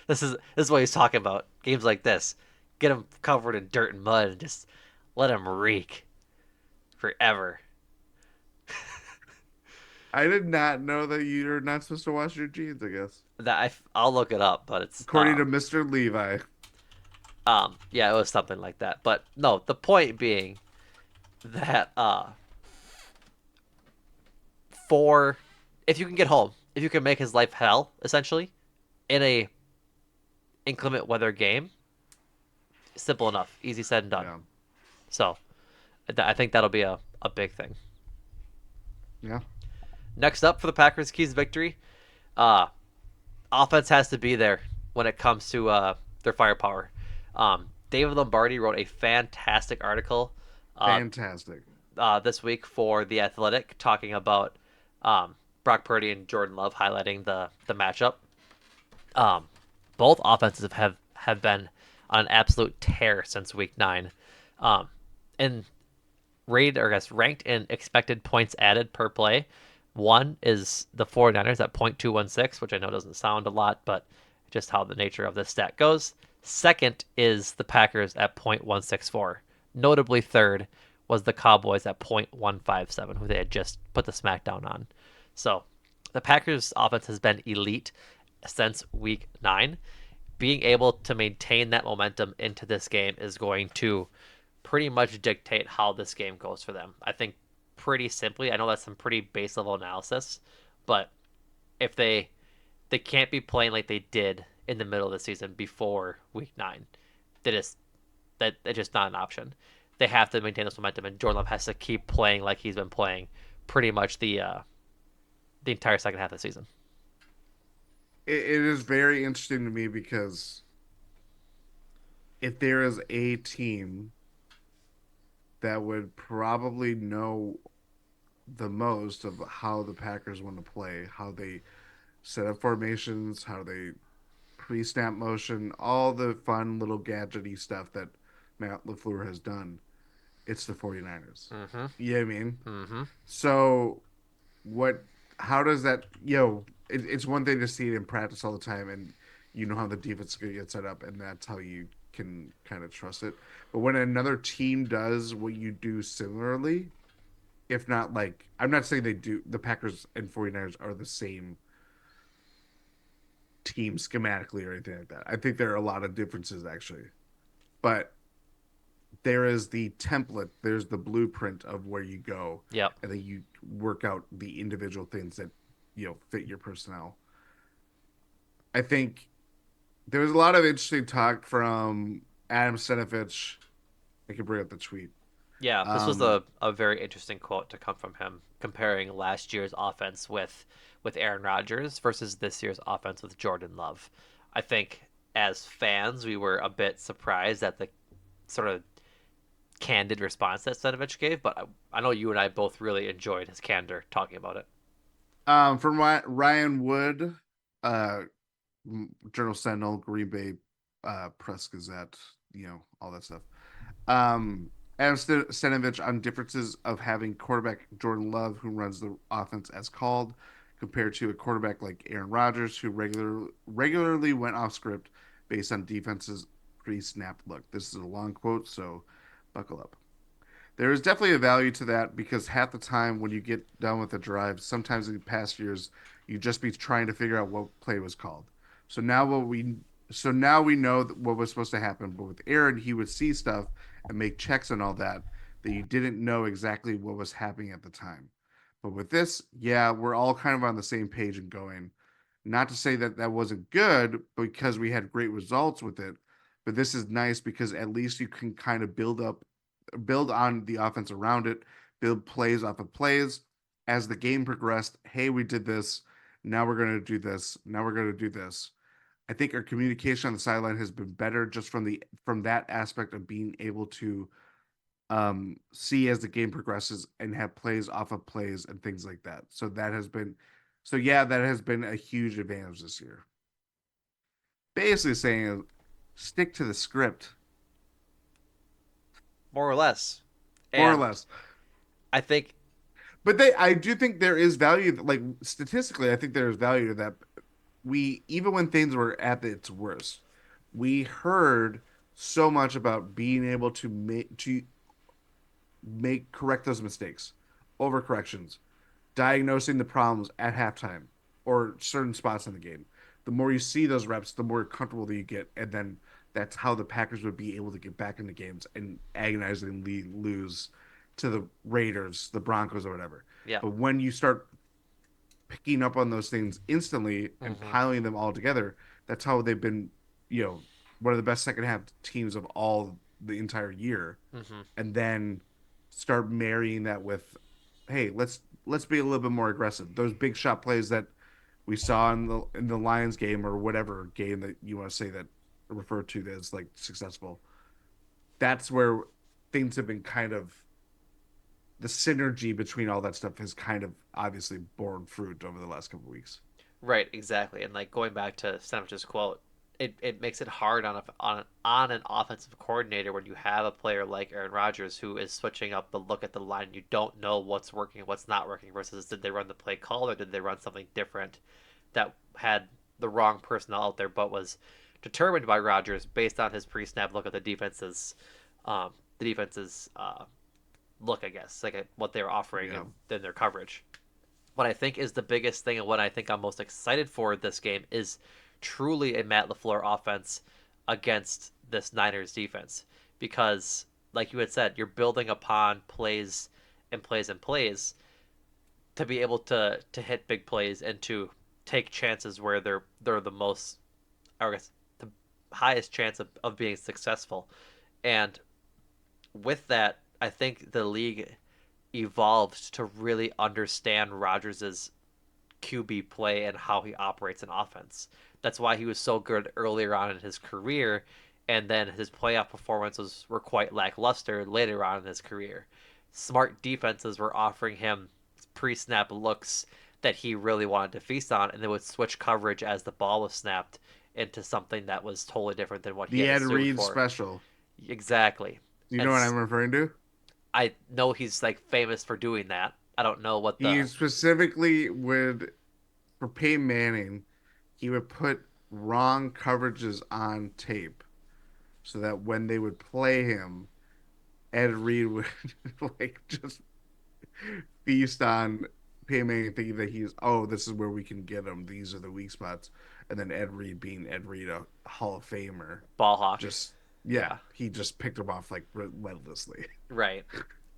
Speaker 1: This is what he's talking about. Games like this, get them covered in dirt and mud, and just let them reek forever.
Speaker 2: I did not know that you're not supposed to wash your jeans. I guess
Speaker 1: I'll look it up, but it's
Speaker 2: according to Mr. Levi.
Speaker 1: yeah, it was something like that. But no, the point being that for if you can get home, if you can make his life hell essentially in a inclement weather game, simple enough, easy said and done.
Speaker 2: Yeah,
Speaker 1: So I think that'll be a big thing.
Speaker 2: yeah.
Speaker 1: Next up for the Packers' keys victory, uh, offense has to be there when it comes to their firepower. David Lombardi wrote a fantastic article uh,
Speaker 2: Fantastic.
Speaker 1: this week for The Athletic talking about Brock Purdy and Jordan Love, highlighting the matchup. Um, both offenses have been on an absolute tear since week 9. And rated or I guess ranked in expected points added per play. One is the 49ers at 0.216, which I know doesn't sound a lot, but just how the nature of this stat goes. Second is the Packers at 0.164. Notably, third was the Cowboys at 0.157, who they had just put the smackdown on. So the Packers' offense has been elite since week 9. Being able to maintain that momentum into this game is going to pretty much dictate how this game goes for them. I think pretty simply, I know that's some pretty base level analysis, but if they can't be playing like they did in the middle of the season before week 9. That is that's just not an option. They have to maintain this momentum, and Jordan Love has to keep playing like he's been playing pretty much the entire second half of the season.
Speaker 2: It is very interesting to me because if there is a team that would probably know the most of how the Packers want to play, how they set up formations, how they pre-snap motion, all the fun little gadgety stuff that Matt LaFleur has done, it's the 49ers.
Speaker 1: Mm-hmm.
Speaker 2: You know what I mean?
Speaker 1: Mm-hmm.
Speaker 2: So what how does that it's one thing to see it in practice all the time and you know how the defense is going to get set up and that's how you can kind of trust it. But when another team does what you do similarly, if not like I'm not saying they do the Packers and 49ers are the same team schematically or anything like that. I think there are a lot of differences actually. But there is the template, there's the blueprint of where you go,
Speaker 1: Yep.
Speaker 2: and then you work out the individual things that fit your personnel. I think there was a lot of interesting talk from Adam Stenavich. I can bring up the tweet.
Speaker 1: Yeah, this was
Speaker 2: Um,
Speaker 1: a very interesting quote to come from him, comparing last year's offense with Aaron Rodgers versus this year's offense with Jordan Love. I think as fans, we were a bit surprised at the sort of candid response that Stanovich gave, but I know you and I both really enjoyed his candor talking about it.
Speaker 2: from Ryan Wood, uh, Journal Sentinel, Green Bay Press Gazette, all that stuff. Um, Adam Stenavich on differences of having quarterback Jordan Love, who runs the offense as called, compared to a quarterback like Aaron Rodgers, who regularly went off script based on defense's pre-snap look. This is a long quote, so buckle up. There is definitely a value to that because half the time when you get done with the drive, sometimes in past years, you just be trying to figure out what play was called. So now what we so now we know what was supposed to happen. But with Aaron, he would see stuff and make checks and all that you didn't know exactly what was happening at the time. But with this, yeah, we're all kind of on the same page and going. Not to say that that wasn't good because we had great results with it, but this is nice because at least you can kind of build on the offense around it, build plays off of plays. As the game progressed, hey, we did this. Now we're going to do this. Now we're going to do this. I think our communication on the sideline has been better just from that aspect of being able to see as the game progresses and have plays off of plays and things like that. So yeah, that has been a huge advantage this year. Basically saying stick to the script,
Speaker 1: More or less.
Speaker 2: more or
Speaker 1: And
Speaker 2: less.
Speaker 1: I think
Speaker 2: But I do think there is value. Like statistically, I think there is value to that. We even when things were at its worst, we heard so much about being able to make correct those mistakes, overcorrections, diagnosing the problems at halftime or certain spots in the game. The more you see those reps, the more comfortable that you get, and then that's how the Packers would be able to get back into games and agonizingly lose to the Raiders, the Broncos, or whatever.
Speaker 1: yeah.
Speaker 2: But when you start picking up on those things instantly and
Speaker 1: Mm-hmm.
Speaker 2: piling them all together, that's how they've been, one of the best second half teams of all the entire year.
Speaker 1: Mm-hmm.
Speaker 2: And then start marrying that with, hey, let's be a little bit more aggressive. Those big shot plays that we saw in the Lions game or whatever game that you want to say that refer to as like successful. That's where things have been kind of the synergy between all that stuff has kind of obviously borne fruit over the last couple of weeks.
Speaker 1: Right, exactly. And like going back to Stanovich's quote, it makes it hard on an offensive coordinator when you have a player like Aaron Rodgers who is switching up the look at the line. You don't know what's working, what's not working. Versus did they run the play call or did they run something different that had the wrong personnel out there, but was determined by Rodgers based on his pre-snap look at um, the defense's look, I guess, like what they were offering
Speaker 2: Yeah.
Speaker 1: and then their coverage. What I think is the biggest thing and what I think I'm most excited for this game is truly a Matt LaFleur offense against this Niners defense. Because, like you had said, you're building upon plays and plays and plays to be able to hit big plays and to take chances where they're the most, I guess, the highest chance of being successful. And with that, I think the league evolved to really understand Rodgers's QB play and how he operates an offense. That's why he was so good earlier on in his career, and then his playoff performances were quite lackluster later on in his career. Smart defenses were offering him pre-snap looks that he really wanted to feast on, and they would switch coverage as the ball was snapped into something that was totally different than what he
Speaker 2: The
Speaker 1: had
Speaker 2: Ed
Speaker 1: assumed
Speaker 2: Reed
Speaker 1: for.
Speaker 2: special.
Speaker 1: Exactly.
Speaker 2: Do you know
Speaker 1: And
Speaker 2: what I'm referring to?
Speaker 1: I know he's like famous for doing that. I don't know what
Speaker 2: He
Speaker 1: the
Speaker 2: specifically would, for Peyton Manning, he would put wrong coverages on tape so that when they would play him, Ed Reed would like just feast on Peyton Manning, thinking that this is where we can get him. These are the weak spots. And then Ed Reed, being Ed Reed, a Hall of Famer,
Speaker 1: ball hawk.
Speaker 2: just, yeah,
Speaker 1: Yeah.
Speaker 2: he just picked him off like relentlessly.
Speaker 1: Right.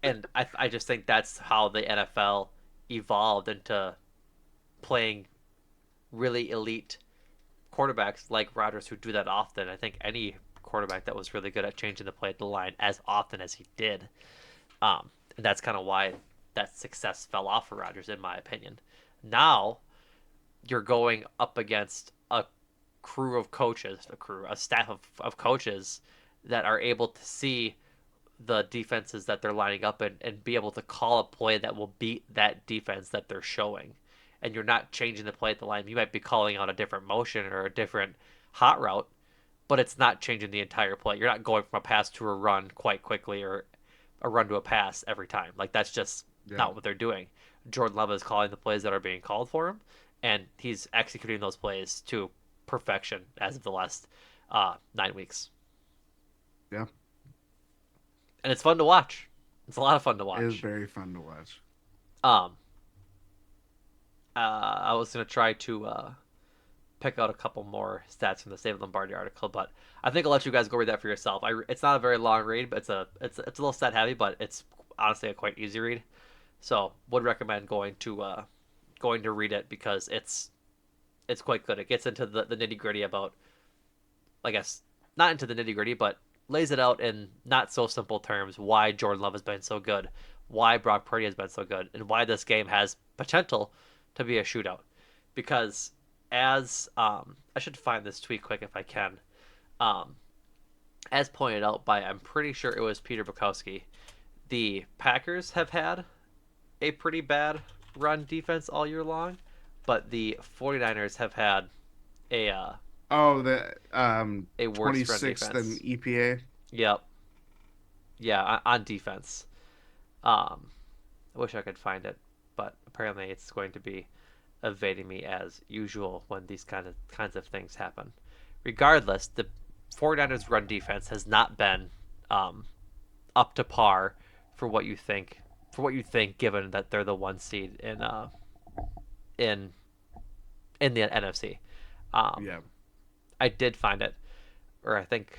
Speaker 1: And I just think that's how the NFL evolved into playing really elite quarterbacks like Rodgers who do that often. I think any quarterback that was really good at changing the play at the line as often as he did. And that's kind of why that success fell off for Rodgers, in my opinion. Now you're going up against a crew of coaches, a staff of coaches that are able to see the defenses that they're lining up and be able to call a play that will beat that defense that they're showing. And you're not changing the play at the line. You might be calling out a different motion or a different hot route, but it's not changing the entire play. You're not going from a pass to a run quite quickly or a run to a pass every time. Like that's just
Speaker 2: Yeah.
Speaker 1: not what they're doing. Jordan Love is calling the plays that are being called for him, and he's executing those plays to perfection as of the last 9 weeks.
Speaker 2: Yeah.
Speaker 1: And it's fun to watch. It's a lot of fun to
Speaker 2: It is
Speaker 1: watch.
Speaker 2: very fun to watch.
Speaker 1: Um, I was gonna try to pick out a couple more stats from the David Lombardi article, but I think I'll let you guys go read that for yourself. It's not a very long read, but it's a little stat heavy, but it's honestly a quite easy read. So would recommend going to read it because it's quite good. It gets into the nitty gritty about, I guess, not into the nitty gritty, but lays it out in not so simple terms why Jordan Love has been so good, why Brock Purdy has been so good, and why this game has potential to be a shootout. Because as I should find this tweet quick if I can. Um, as pointed out by I'm pretty sure it was Peter Bukowski, the Packers have had a pretty bad run defense all year long, but the 49ers have had a uh,
Speaker 2: Oh, the
Speaker 1: a worse run
Speaker 2: 26th in
Speaker 1: defense.
Speaker 2: EPA.
Speaker 1: Yep. Yeah, on defense. Um, I wish I could find it, but apparently it's going to be evading me as usual when these kinds of things happen. Regardless, the 49ers run defense has not been um, up to par for what you think given that they're the one seed in in the NFC. Um,
Speaker 2: Yeah.
Speaker 1: I did find it, or I think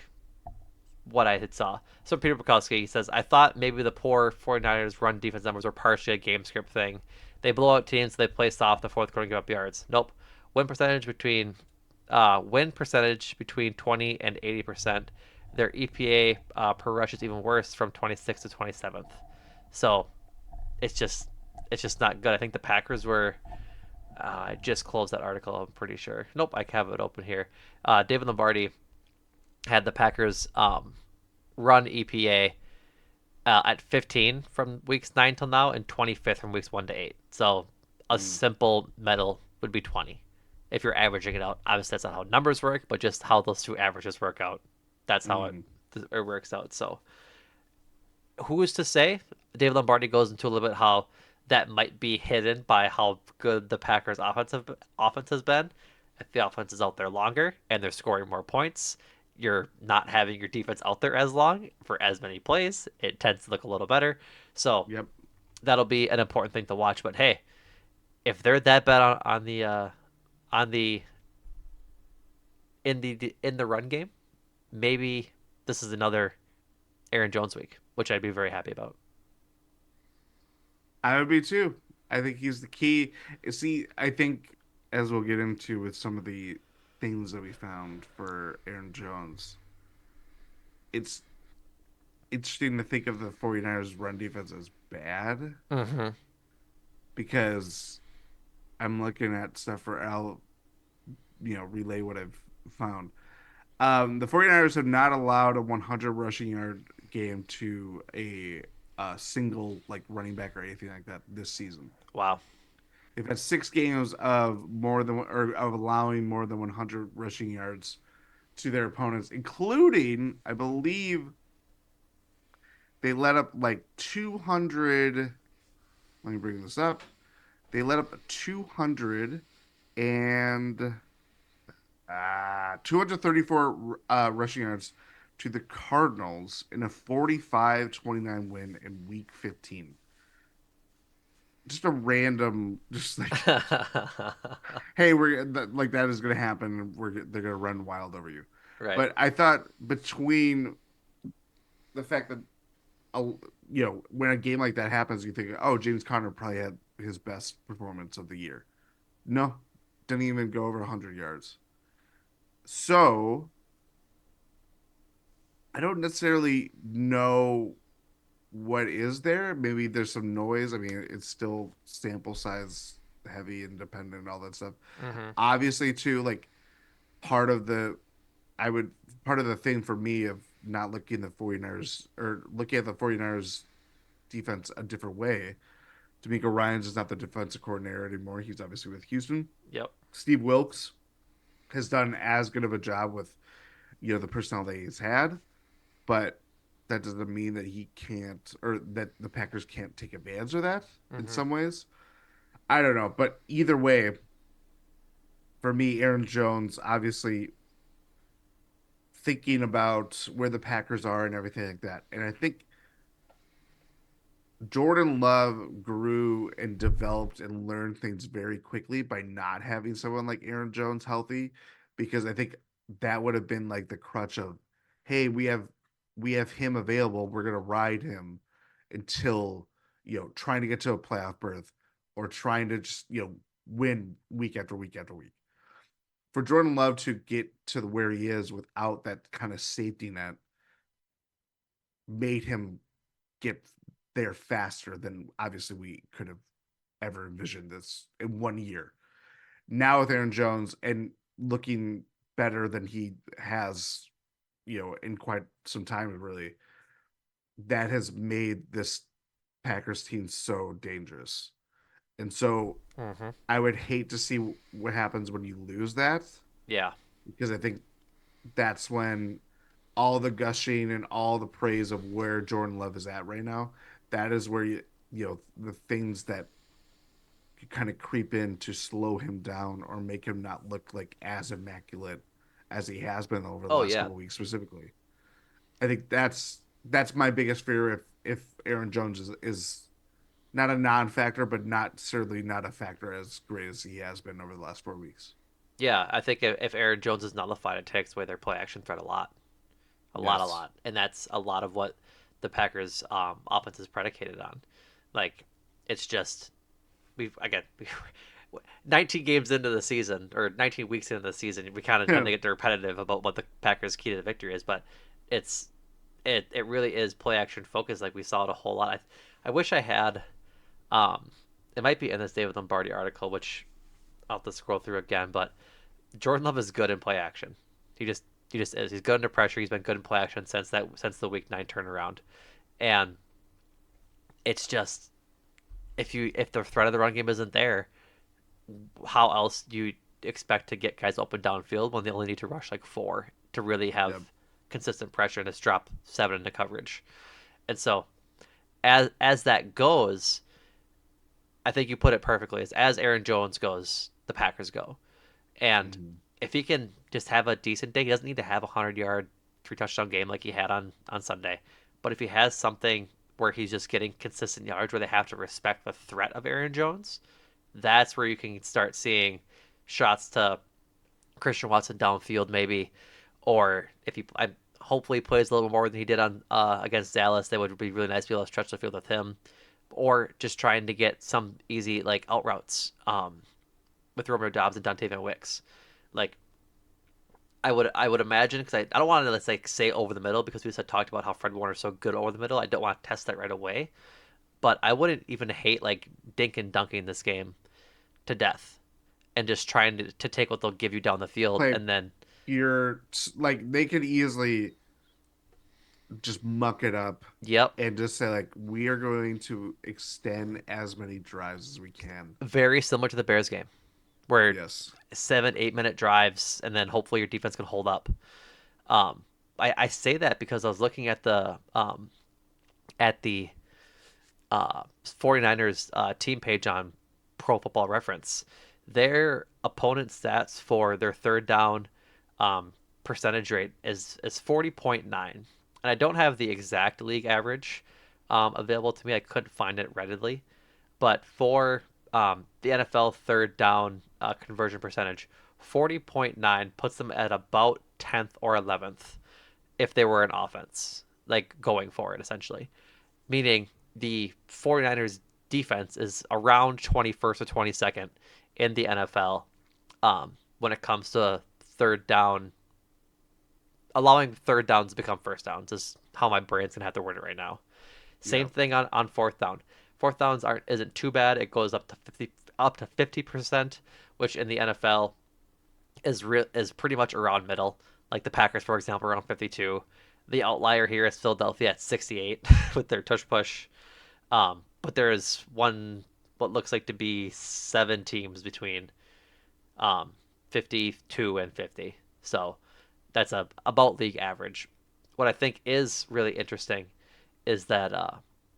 Speaker 1: what I had saw. So Peter Bukowski says, I thought maybe the poor 49ers run defense numbers were partially a game script thing. They blow out teams, so they play soft the fourth quarter and give up yards. Nope. Win percentage between win percentage between 20 and 80%. Their EPA per rush is even worse from 26th to 27th. So it's just it's just not good. I think the Packers were. I just closed that article. I'm pretty sure. Nope, I have it open here. David Lombardi had the Packers run EPA at 15 from weeks 9 till now and 25th from weeks 1 to 8. So a
Speaker 2: Mm.
Speaker 1: simple medal would be 20. If you're averaging it out, obviously that's not how numbers work, but just how those two averages work out, that's how
Speaker 2: Mm.
Speaker 1: it works out. So who is to say? David Lombardi goes into a little bit how that might be hidden by how good the Packers' offense has been. If the offense is out there longer and they're scoring more points, you're not having your defense out there as long for as many plays. It tends to look a little better. So
Speaker 2: Yep.
Speaker 1: that'll be an important thing to watch. But hey, if they're that bad on the in the run game, maybe this is another Aaron Jones week, which I'd be very happy about.
Speaker 2: I would be too. I think he's the key. See, I think as we'll get into with some of the things that we found for Aaron Jones, it's interesting to think of the 49ers run defense as bad
Speaker 1: Mm-hmm.
Speaker 2: because I'm looking at stuff for Al, relay what I've found. The 49ers have not allowed a 100 rushing yard game to a single like running back or anything like that this season.
Speaker 1: Wow.
Speaker 2: They've had 6 games of more than or of allowing more than 100 rushing yards to their opponents, including I believe they let up like 200. Let me bring this up. They let up 200 and 234 rushing yards to the Cardinals in a 45-29 win in Week 15. Just a random, just like, hey, we're like that is going to happen. They're going to run wild over you.
Speaker 1: Right.
Speaker 2: But I thought between the fact that when a game like that happens, you think, oh, James Conner probably had his best performance of the year. No, didn't even go over 100 yards. So I don't necessarily know what is there. Maybe there's some noise. I mean, it's still sample size heavy and dependent and all that stuff.
Speaker 1: Mm-hmm.
Speaker 2: Obviously, too, like part of the I would part of the thing for me of not looking at the 49ers or looking at the 49ers defense a different way. D'Amico Ryans is not the defensive coordinator anymore. He's obviously with Houston.
Speaker 1: Yep.
Speaker 2: Steve Wilks has done as good of a job with the personnel that he's had, but that doesn't mean that he can't or that the Packers can't take advantage of that in
Speaker 1: Mm-hmm.
Speaker 2: some ways. I don't know, but either way, for me, Aaron Jones obviously thinking about where the Packers are and everything like that, and I think Jordan Love grew and developed and learned things very quickly by not having someone like Aaron Jones healthy, because I think that would have been like the crutch of, hey, we have him available. We're gonna ride him until trying to get to a playoff berth or trying to just win week after week after week. For Jordan Love to get to where he is without that kind of safety net made him get there faster than obviously we could have ever envisioned this in 1 year. Now with Aaron Jones and looking better than he has, in quite some time, really, that has made this Packers team so dangerous. And so
Speaker 1: Mm-hmm.
Speaker 2: I would hate to see what happens when you lose that
Speaker 1: Yeah.
Speaker 2: because I think that's when all the gushing and all the praise of where Jordan Love is at right now, that is where the things that kind of creep in to slow him down or make him not look like as immaculate as he has been over the
Speaker 1: Oh
Speaker 2: last
Speaker 1: yeah.
Speaker 2: couple of weeks specifically. I think that's my biggest fear if Aaron Jones is not a non-factor, but not certainly not a factor as great as he has been over the last 4 weeks.
Speaker 1: Yeah. I think if Aaron Jones is nullified, it takes away their play action threat a lot, a
Speaker 2: Yes.
Speaker 1: lot, and that's a lot of what the Packers' offense is predicated on. Like, it's just we've again 19 games into the season or 19 weeks into the season, we kind of tend
Speaker 2: Yeah.
Speaker 1: to get repetitive about what the Packers' key to the victory is, but it's it really is play action focused. Like we saw it a whole lot. I wish I had um, it might be in this David Lombardi article, which I'll have to scroll through again, but Jordan Love is good in play action. He just he just is. He's good under pressure. He's been good in play action since the week 9 turnaround, and it's just if the threat of the run game isn't there, how else do you expect to get guys open downfield when they only need to rush like four to really have
Speaker 2: Yep.
Speaker 1: consistent pressure and just drop seven into coverage. And so as that goes, I think you put it perfectly. As Aaron Jones goes, the Packers go. And
Speaker 2: Hmm.
Speaker 1: if he can just have a decent day, he doesn't need to have a 100-yard, three touchdown game like he had on Sunday. But if he has something where he's just getting consistent yards where they have to respect the threat of Aaron Jones, that's where you can start seeing shots to Christian Watson downfield maybe, or if he hopefully plays a little more than he did on against Dallas, that would be really nice to be able to stretch the field with him, or just trying to get some easy like out routes with Romeo Dobbs and Dante Van Wicks. Like I would imagine because I don't want to let's like say over the middle because we just had talked about how Fred Warner's so good over the middle. I don't want to test that right away, but I wouldn't even hate like dink and dunking this game to death and just trying to take what they'll give you down the field
Speaker 2: Play
Speaker 1: and then
Speaker 2: pure, like they could easily just muck it up
Speaker 1: yep,
Speaker 2: and just say like we are going to extend as many drives as we can.
Speaker 1: very similar to the Bears game where
Speaker 2: Yes.
Speaker 1: 7 8 minute drives and then hopefully your defense can hold up. I say that because I was looking at the 49ers team page on Pro Football Reference. Their opponent stats for their third down percentage rate is 40.9. And I don't have the exact league average available to me. I couldn't find it readily. But for the NFL third down conversion percentage, 40.9 puts them at about 10th or 11th if they were an offense, like going for it essentially. Meaning the 49ers defense is around 21st or 22nd in the NFL when it comes to third down, allowing third downs to become first downs is how my brain's gonna have to word it right now. Same
Speaker 2: Yeah.
Speaker 1: thing on fourth down. Fourth downs aren't isn't too bad. It goes up to 50%, which in the NFL is pretty much around middle. Like the Packers, for example, around 52. The outlier here is Philadelphia at 68 with their tush push. But there is one what looks like to be seven teams between um, 52 and 50. So that's a about league average. What I think is really interesting is that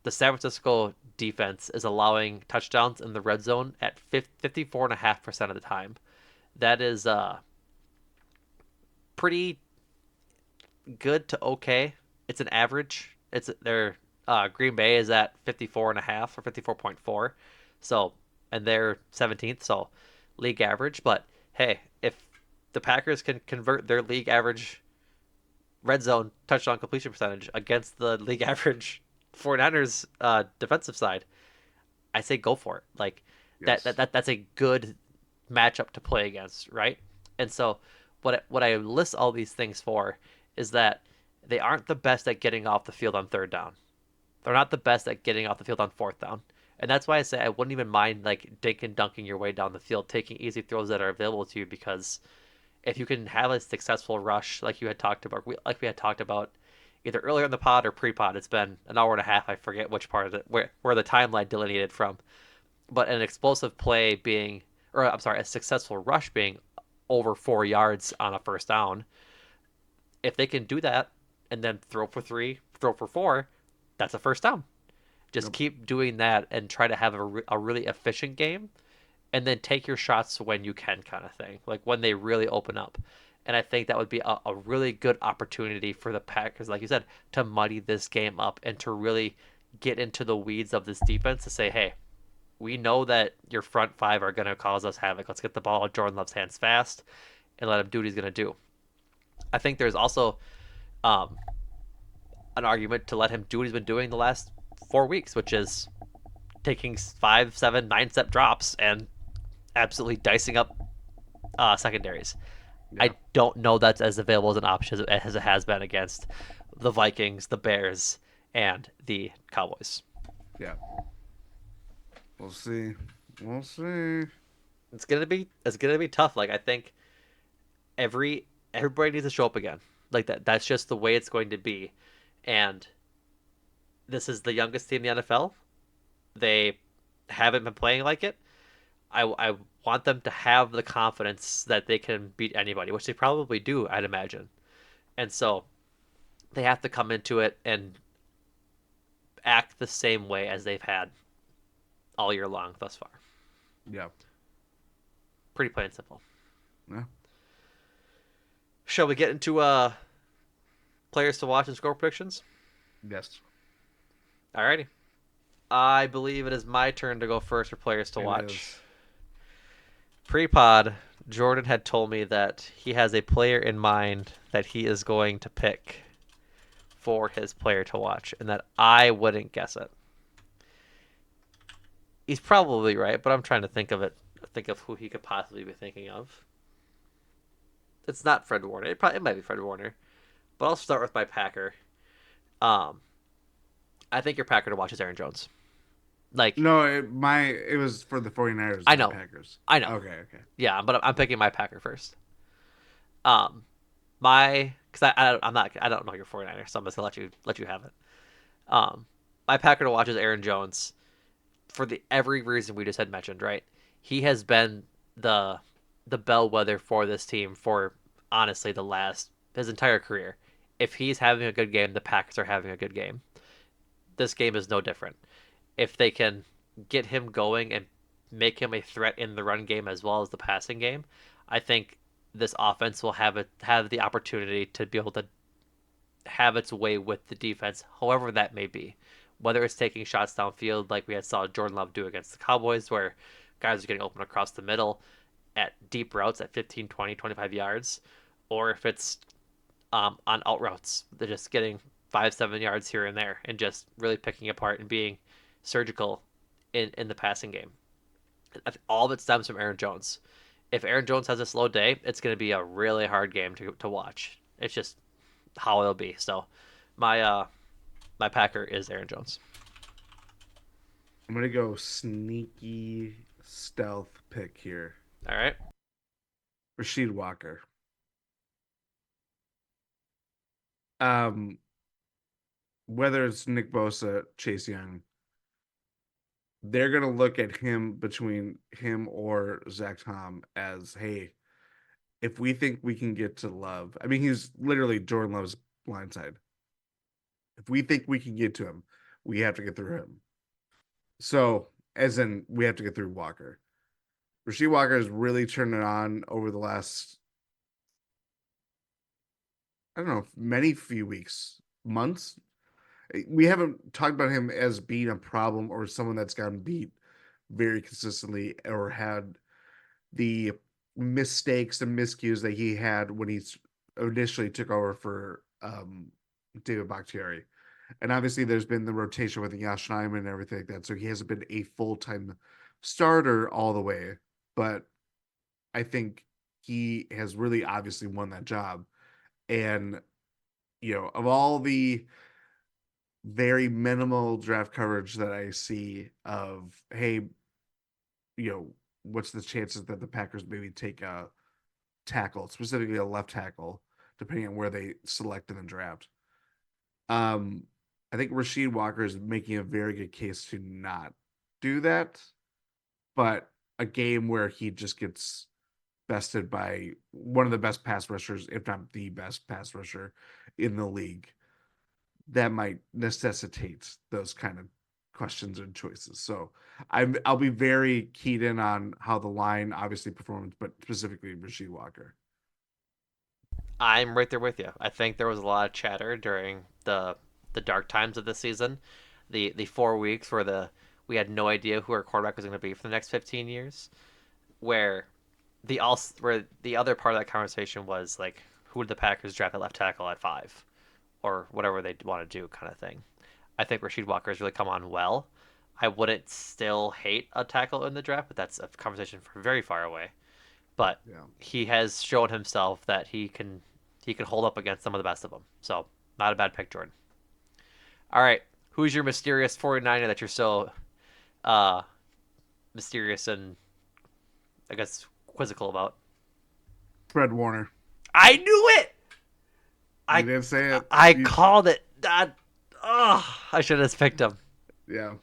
Speaker 1: the San Francisco defense is allowing touchdowns in the red zone at 54.5% of the time. That is pretty good to okay. It's an average. It's their Green Bay is at 54.5 or 54.4. So, and they're 17th, so league average, but hey, if the Packers can convert their league average red zone touchdown completion percentage against the league average 49ers defensive side, I say go for it. Like
Speaker 2: Yes.
Speaker 1: that's a good matchup to play against, right? And so what I list all these things for is that they aren't the best at getting off the field on third down. They're not the best at getting off the field on fourth down. And that's why I say I wouldn't even mind like dink and dunking your way down the field, taking easy throws that are available to you because if you can have a successful rush like you had talked about, like we had talked about either earlier in the pod or pre-pod, it's been an hour and a half. I forget which part of it, where the timeline delineated from, but an explosive play being, or I'm sorry, a successful rush being over 4 yards on a first down. If they can do that and then throw for three, throw for four, that's a first down. Just
Speaker 2: Yep.
Speaker 1: keep doing that and try to have a really efficient game and then take your shots when you can, kind of thing, like when they really open up. And I think that would be a really good opportunity for the Packers, like you said, to muddy this game up and to really get into the weeds of this defense to say, hey, we know that your front five are going to cause us havoc. Let's get the ball in Jordan Love's hands fast and let him do what he's going to do. I think there's also um, an argument to let him do what he's been doing the last 4 weeks, which is taking 5 7 9 step drops and absolutely dicing up secondaries.
Speaker 2: Yeah.
Speaker 1: I don't know that's as available as an option as it has been against the Vikings, the Bears, and the Cowboys.
Speaker 2: Yeah. We'll see. We'll see.
Speaker 1: It's gonna be tough. Like I think everybody needs to show up again. Like that's just the way it's going to be. And this is the youngest team in the NFL. They haven't been playing like it. I want them to have the confidence that they can beat anybody, which they probably do, I'd imagine. And so they have to come into it and act the same way as they've had all year long thus far.
Speaker 2: Yeah.
Speaker 1: Pretty plain and simple.
Speaker 2: Yeah.
Speaker 1: Shall we get into players to watch and score predictions?
Speaker 2: Yes.
Speaker 1: Alrighty. I believe it is my turn to go first for players to
Speaker 2: It
Speaker 1: watch.
Speaker 2: is.
Speaker 1: Pre-pod, Jordan had told me that he has a player in mind that he is going to pick for his player to watch, and that I wouldn't guess it. He's probably right, but I'm trying to think of who he could possibly be thinking of. It's not Fred Warner. It might be Fred Warner, but I'll start with my Packer. Um, I think your Packer to watch is Aaron Jones. Like
Speaker 2: No, it was for the 49ers,
Speaker 1: I
Speaker 2: not
Speaker 1: know,
Speaker 2: Packers.
Speaker 1: I know,
Speaker 2: Okay, okay.
Speaker 1: yeah, but I'm picking my Packer first. Um, my because I don't know your 49er, so I'm just gonna let you have it. Um, my Packer to watch is Aaron Jones for the every reason we just had mentioned. Right, he has been the the bellwether for this team for honestly the last his entire career. If he's having a good game, the Packers are having a good game. This game is no different. If they can get him going and make him a threat in the run game as well as the passing game, I think this offense will have the opportunity to be able to have its way with the defense, however that may be. Whether it's taking shots downfield like we had saw Jordan Love do against the Cowboys, where guys are getting open across the middle at deep routes at 15, 20, 25 yards, or if it's on out routes, they're just getting 5, 7 yards here and there and just really picking apart and being surgical in the passing game. All of it stems from Aaron Jones. If Aaron Jones has a slow day, it's going to be a really hard game to watch. It's just how it'll be. So my my Packer is Aaron Jones.
Speaker 2: I'm gonna go sneaky stealth pick here.
Speaker 1: All right.
Speaker 2: Rasheed Walker. Um, whether it's Nick Bosa, Chase Young, they're gonna look at him between him or Zach Tom as, hey, if we think we can get to Love, I mean, he's literally Jordan Love's blindside. If we think we can get to him, we have to get through him. So, as in, we have to get through Walker. Rasheed Walker has really turned it on over the last, I don't know, many few weeks, months. We haven't talked about him as being a problem or someone that's gotten beat very consistently or had the mistakes and miscues that he had when he initially took over for David Bakhtiari. And obviously, there's been the rotation with Yash Nyman and everything like that. So he hasn't been a full time starter all the way. But I think he has really obviously won that job. And, of all the very minimal draft coverage that I see of, hey, what's the chances that the Packers maybe take a tackle, specifically a left tackle, depending on where they select in the draft. Um, I think Rasheed Walker is making a very good case to not do that, but a game where he just gets bested by one of the best pass rushers, if not the best pass rusher in the league, that might necessitate those kind of questions and choices. So I'll be very keyed in on how the line obviously performs, but specifically Rasheed Walker.
Speaker 1: I'm right there with you. I think there was a lot of chatter during the dark times of the season, the 4 weeks where the we had no idea who our quarterback was going to be for the next 15 years, where where the other part of that conversation was like who did the Packers draft at left tackle at 5 or whatever they want to do kind of thing. I think Rasheed Walker has really come on well. I wouldn't still hate a tackle in the draft, but that's a conversation for very far away. But
Speaker 2: Yeah.
Speaker 1: he has shown himself that he can hold up against some of the best of them. So not a bad pick, Jordan. All right, who's your mysterious 49er that you're so uh, mysterious and I guess quizzical about?
Speaker 2: Fred Warner.
Speaker 1: I knew it.
Speaker 2: You
Speaker 1: I
Speaker 2: didn't say it.
Speaker 1: I called it. I should have picked him.
Speaker 2: Yeah.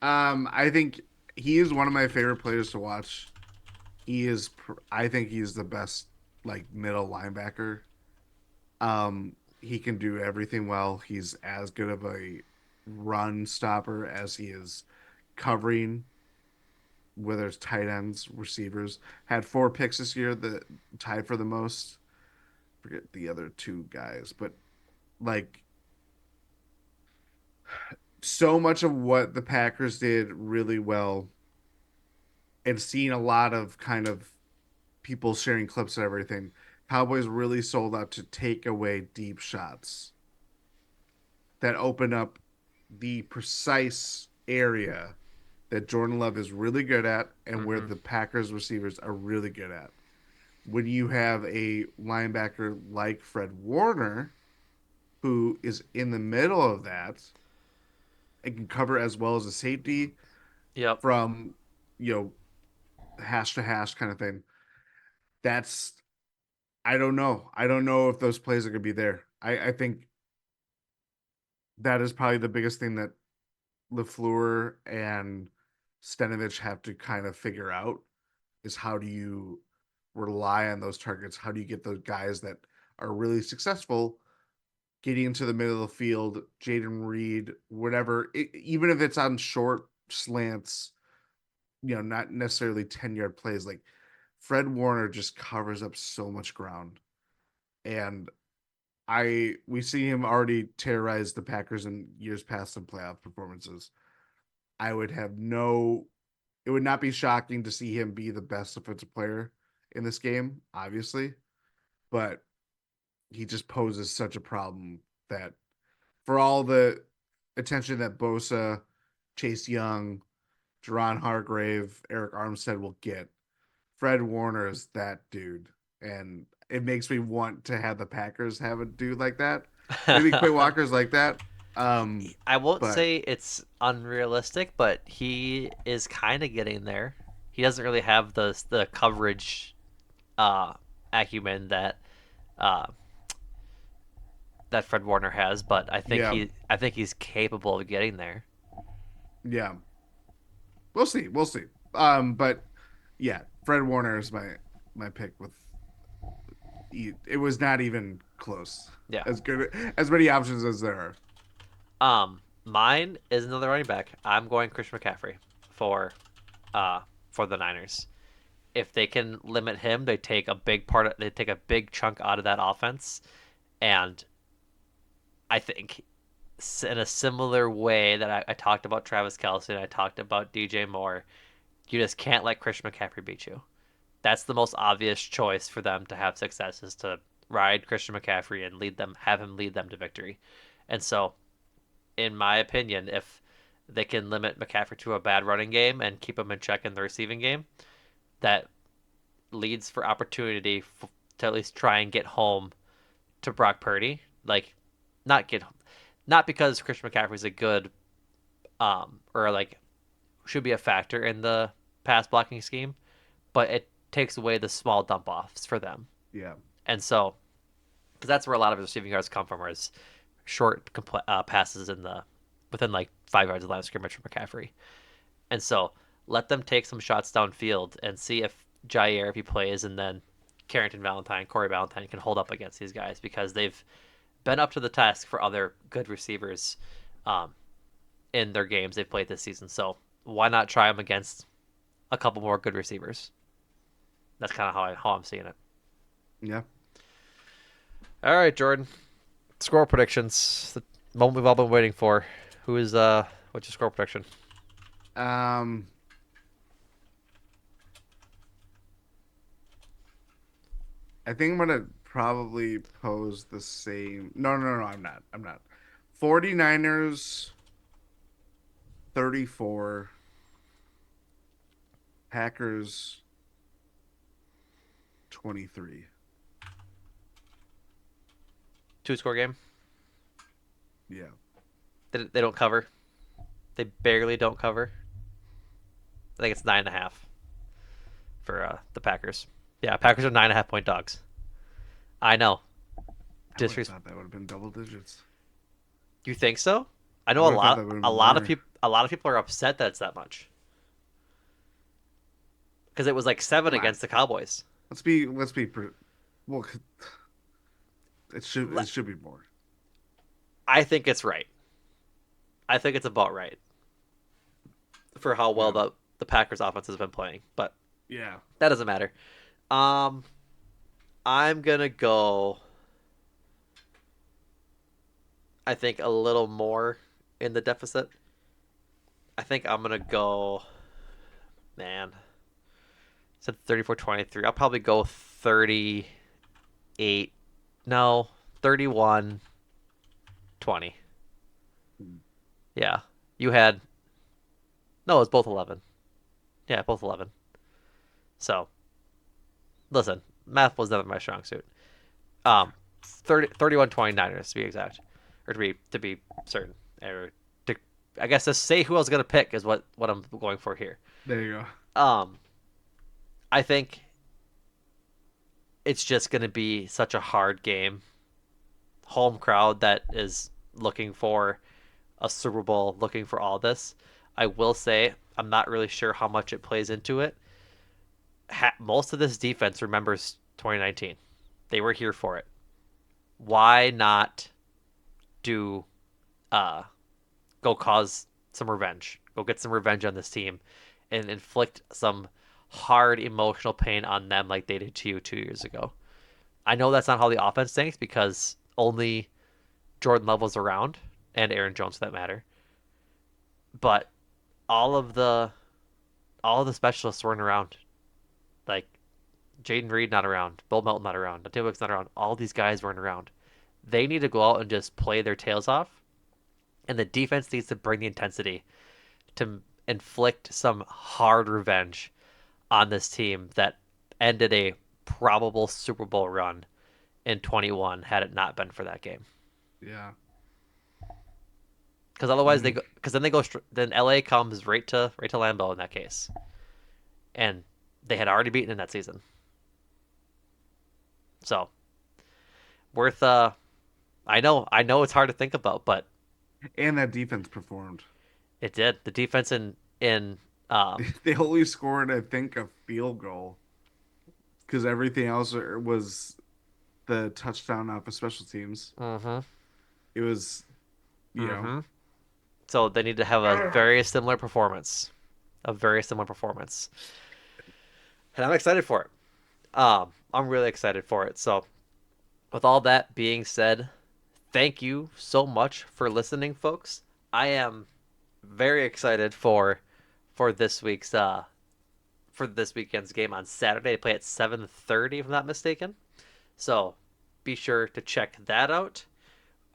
Speaker 2: I think he is one of my favorite players to watch. I think he's the best like middle linebacker. He can do everything well. He's as good of a run stopper as he is covering, whether it's tight ends, receivers. Had 4 picks this year, that tied for the most. Forget the other two guys, but like so much of what the Packers did really well, and seeing a lot of kind of people sharing clips and everything. Cowboys really sold out to take away deep shots that open up the precise area that Jordan Love is really good at and where
Speaker 1: Mm-hmm.
Speaker 2: the Packers receivers are really good at. When you have a linebacker like Fred Warner, who is in the middle of that and can cover as well as a safety
Speaker 1: Yep.
Speaker 2: from, you know, hash to hash kind of thing, that's, I don't know. I don't know if those plays are going to be there. I think that is probably the biggest thing that LaFleur and Stenovich have to kind of figure out is how do you rely on those targets? How do you get those guys that are really successful getting into the middle of the field, Jaden Reed, whatever, even if it's on short slants, not necessarily 10-yard plays, like Fred Warner just covers up so much ground. And we see him already terrorize the Packers in years past in playoff performances. I would have no it would not be shocking to see him be the best defensive player in this game, obviously, but he just poses such a problem that for all the attention that Bosa, Chase Young, Jerron Hargrave, Eric Armstead will get, Fred Warner is that dude. And it makes me want to have the Packers have a dude like that. Maybe Quay Walker's like that.
Speaker 1: I won't
Speaker 2: But
Speaker 1: say it's unrealistic, but he is kind of getting there. He doesn't really have the coverage uh, acumen uh, that Fred Warner has, but
Speaker 2: yeah,
Speaker 1: I think he's capable of getting there.
Speaker 2: yeah. We'll see. We'll see. But yeah, Fred Warner is my pick with it was not even close.
Speaker 1: Yeah.
Speaker 2: As good as many options as there are.
Speaker 1: Mine is another running back. I'm going Christian McCaffrey for uh for the Niners. If they can limit him, they take a big chunk out of that offense, and I think in a similar way that I talked about Travis Kelce and I talked about DJ Moore, you just can't let Christian McCaffrey beat you. That's the most obvious choice for them to have success is to ride Christian McCaffrey and have him lead them to victory. And so, in my opinion, if they can limit McCaffrey to a bad running game and keep him in check in the receiving game, that leads for opportunity to at least try and get home to Brock Purdy. Like, not get not because Christian McCaffrey is a good or like should be a factor in the pass blocking scheme, but it takes away the small dump offs for them.
Speaker 2: Yeah.
Speaker 1: And so, because that's where a lot of receiving yards come from, is short passes in the within like 5 yards of the line of scrimmage from McCaffrey. And so, let them take some shots downfield and see if Jair, if he plays, and then Carrington Valentine, Corey Valentine can hold up against these guys because they've been up to the task for other good receivers um, in their games they've played this season. So why not try them against a couple more good receivers? That's kind of how I'm seeing it.
Speaker 2: Yeah.
Speaker 1: All right, Jordan. Score predictions. The moment we've all been waiting for. Who is what's your score prediction?
Speaker 2: Um I think I'm gonna probably pose the same. No, no, no, I'm not. I'm not. 49ers 34, Packers 23.
Speaker 1: Two score game.
Speaker 2: Yeah.
Speaker 1: They don't cover. They barely don't cover. I think it's 9.5 for the Packers. Yeah, Packers are 9.5 point dogs. I know.
Speaker 2: I would have
Speaker 1: Disres-
Speaker 2: thought that would have been double digits.
Speaker 1: you think so? I
Speaker 2: I
Speaker 1: know
Speaker 2: would have thought that would have been
Speaker 1: a
Speaker 2: more.
Speaker 1: lot of people are upset that it's that much. because it was like 7
Speaker 2: Come on.
Speaker 1: against the Cowboys.
Speaker 2: Let's be well. It should be more.
Speaker 1: I think it's right. I think it's about right for how well
Speaker 2: Yeah.
Speaker 1: the Packers offense has been playing, but
Speaker 2: Yeah.
Speaker 1: that doesn't matter. Um, I'm gonna go. I think a little more in the deficit. I think I'm gonna go. Man, said 34-23. I'll probably go 38. No, 31-20. Yeah, you had no. It was both 11. Yeah, both 11. So listen, math was never my strong suit. Um, 31-29ers to be exact, or to be certain, or to I guess to say who I was gonna pick is what I'm going for here.
Speaker 2: There you go.
Speaker 1: Um, I think it's just gonna be such a hard game. Home crowd that is looking for a Super Bowl, looking for all this. I will say I'm not really sure how much it plays into it. Most of this defense remembers 2019. They were here for it. Why not do uh go cause some revenge. Go get some revenge on this team and inflict some hard emotional pain on them like they did to you 2 years ago. I know that's not how the offense thinks because only Jordan Love was around and Aaron Jones for that matter. But all of the all of the specialists weren't around. Like Jaden Reed not around, Bill Melton not around, Tim Wicks not around. All these guys weren't around. They need to go out and just play their tails off, and the defense needs to bring the intensity to inflict some hard revenge on this team that ended a probable Super Bowl run in 21 had it not been for that game.
Speaker 2: Yeah.
Speaker 1: Because otherwise they
Speaker 2: Mm.
Speaker 1: go, because then they go then LA comes right to Lambeau in that case, and they had already beaten in that season. So worth I know it's hard to think about, but
Speaker 2: And that defense performed.
Speaker 1: it did. The defense in um
Speaker 2: They only scored, I think, a field goal because everything else was the touchdown off of special teams.
Speaker 1: mhm
Speaker 2: It was, you know,
Speaker 1: mhm. So they need to have a very similar performance, a very similar performance, and I'm excited for it. I'm really excited for it. So with all that being said, thank you so much for listening, folks. I am very excited for this week's for this weekend's game on Saturday. They play at 7:30, if I'm not mistaken. So be sure to check that out.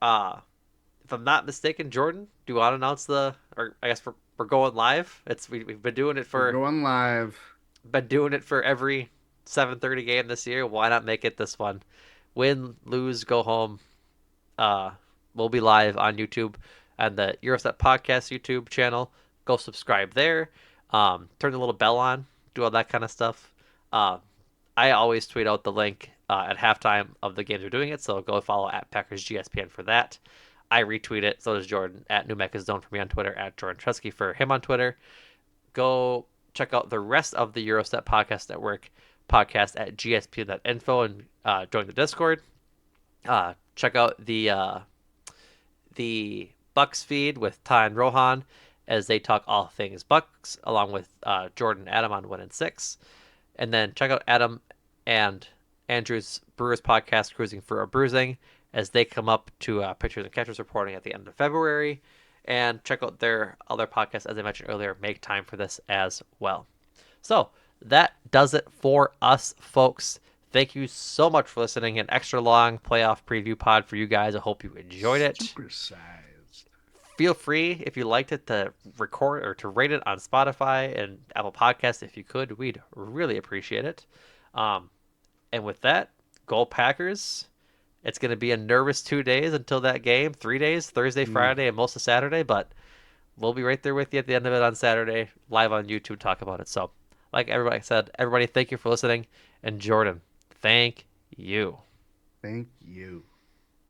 Speaker 1: Uh, if I'm not mistaken, Jordan, do you want to announce or I guess we're going live? We've
Speaker 2: we're going live.
Speaker 1: been doing it for every 7:30 game this year. Why not make it this one? Win, lose, go home. Uh, we'll be live on YouTube and the Eurostep Podcast YouTube channel. Go subscribe there. Turn the little bell on. Do all that kind of stuff. Um, I always tweet out the link at halftime of the games we're doing it, so go follow at Packers GSPN for that. I retweet it. So does Jordan at Numac and Jordan for me on Twitter, at Jordan Trusky for him on Twitter. Go check out the rest of the Eurostep Podcast Network podcast at gspn.info and join the Discord. Check out the Bucks feed with Ty and Rohan as they talk all things Bucks, along with Jordan and Adam on 1 and 6. And then check out Adam and Andrew's Brewers podcast, Cruising for a Bruising, as they come up to Pitchers and Catchers reporting at the end of February. And check out their other podcasts, as I mentioned earlier. Make time for this as well. So that does it for us, folks. Thank you so much for listening. An extra long playoff preview pod for you guys. I hope you enjoyed it.
Speaker 2: Super sized.
Speaker 1: Feel free, if you liked it, to record or to rate it on Spotify and Apple Podcasts if you could. We'd really appreciate it. Um, and with that, go Packers. It's going to be a nervous 2 days until that game. 3 days, Thursday,
Speaker 2: Mm.
Speaker 1: Friday, and most of Saturday. But we'll be right there with you at the end of it on Saturday, live on YouTube, talk about it. So, like everybody said, everybody, thank you for listening. And Jordan, thank you.
Speaker 2: Thank you.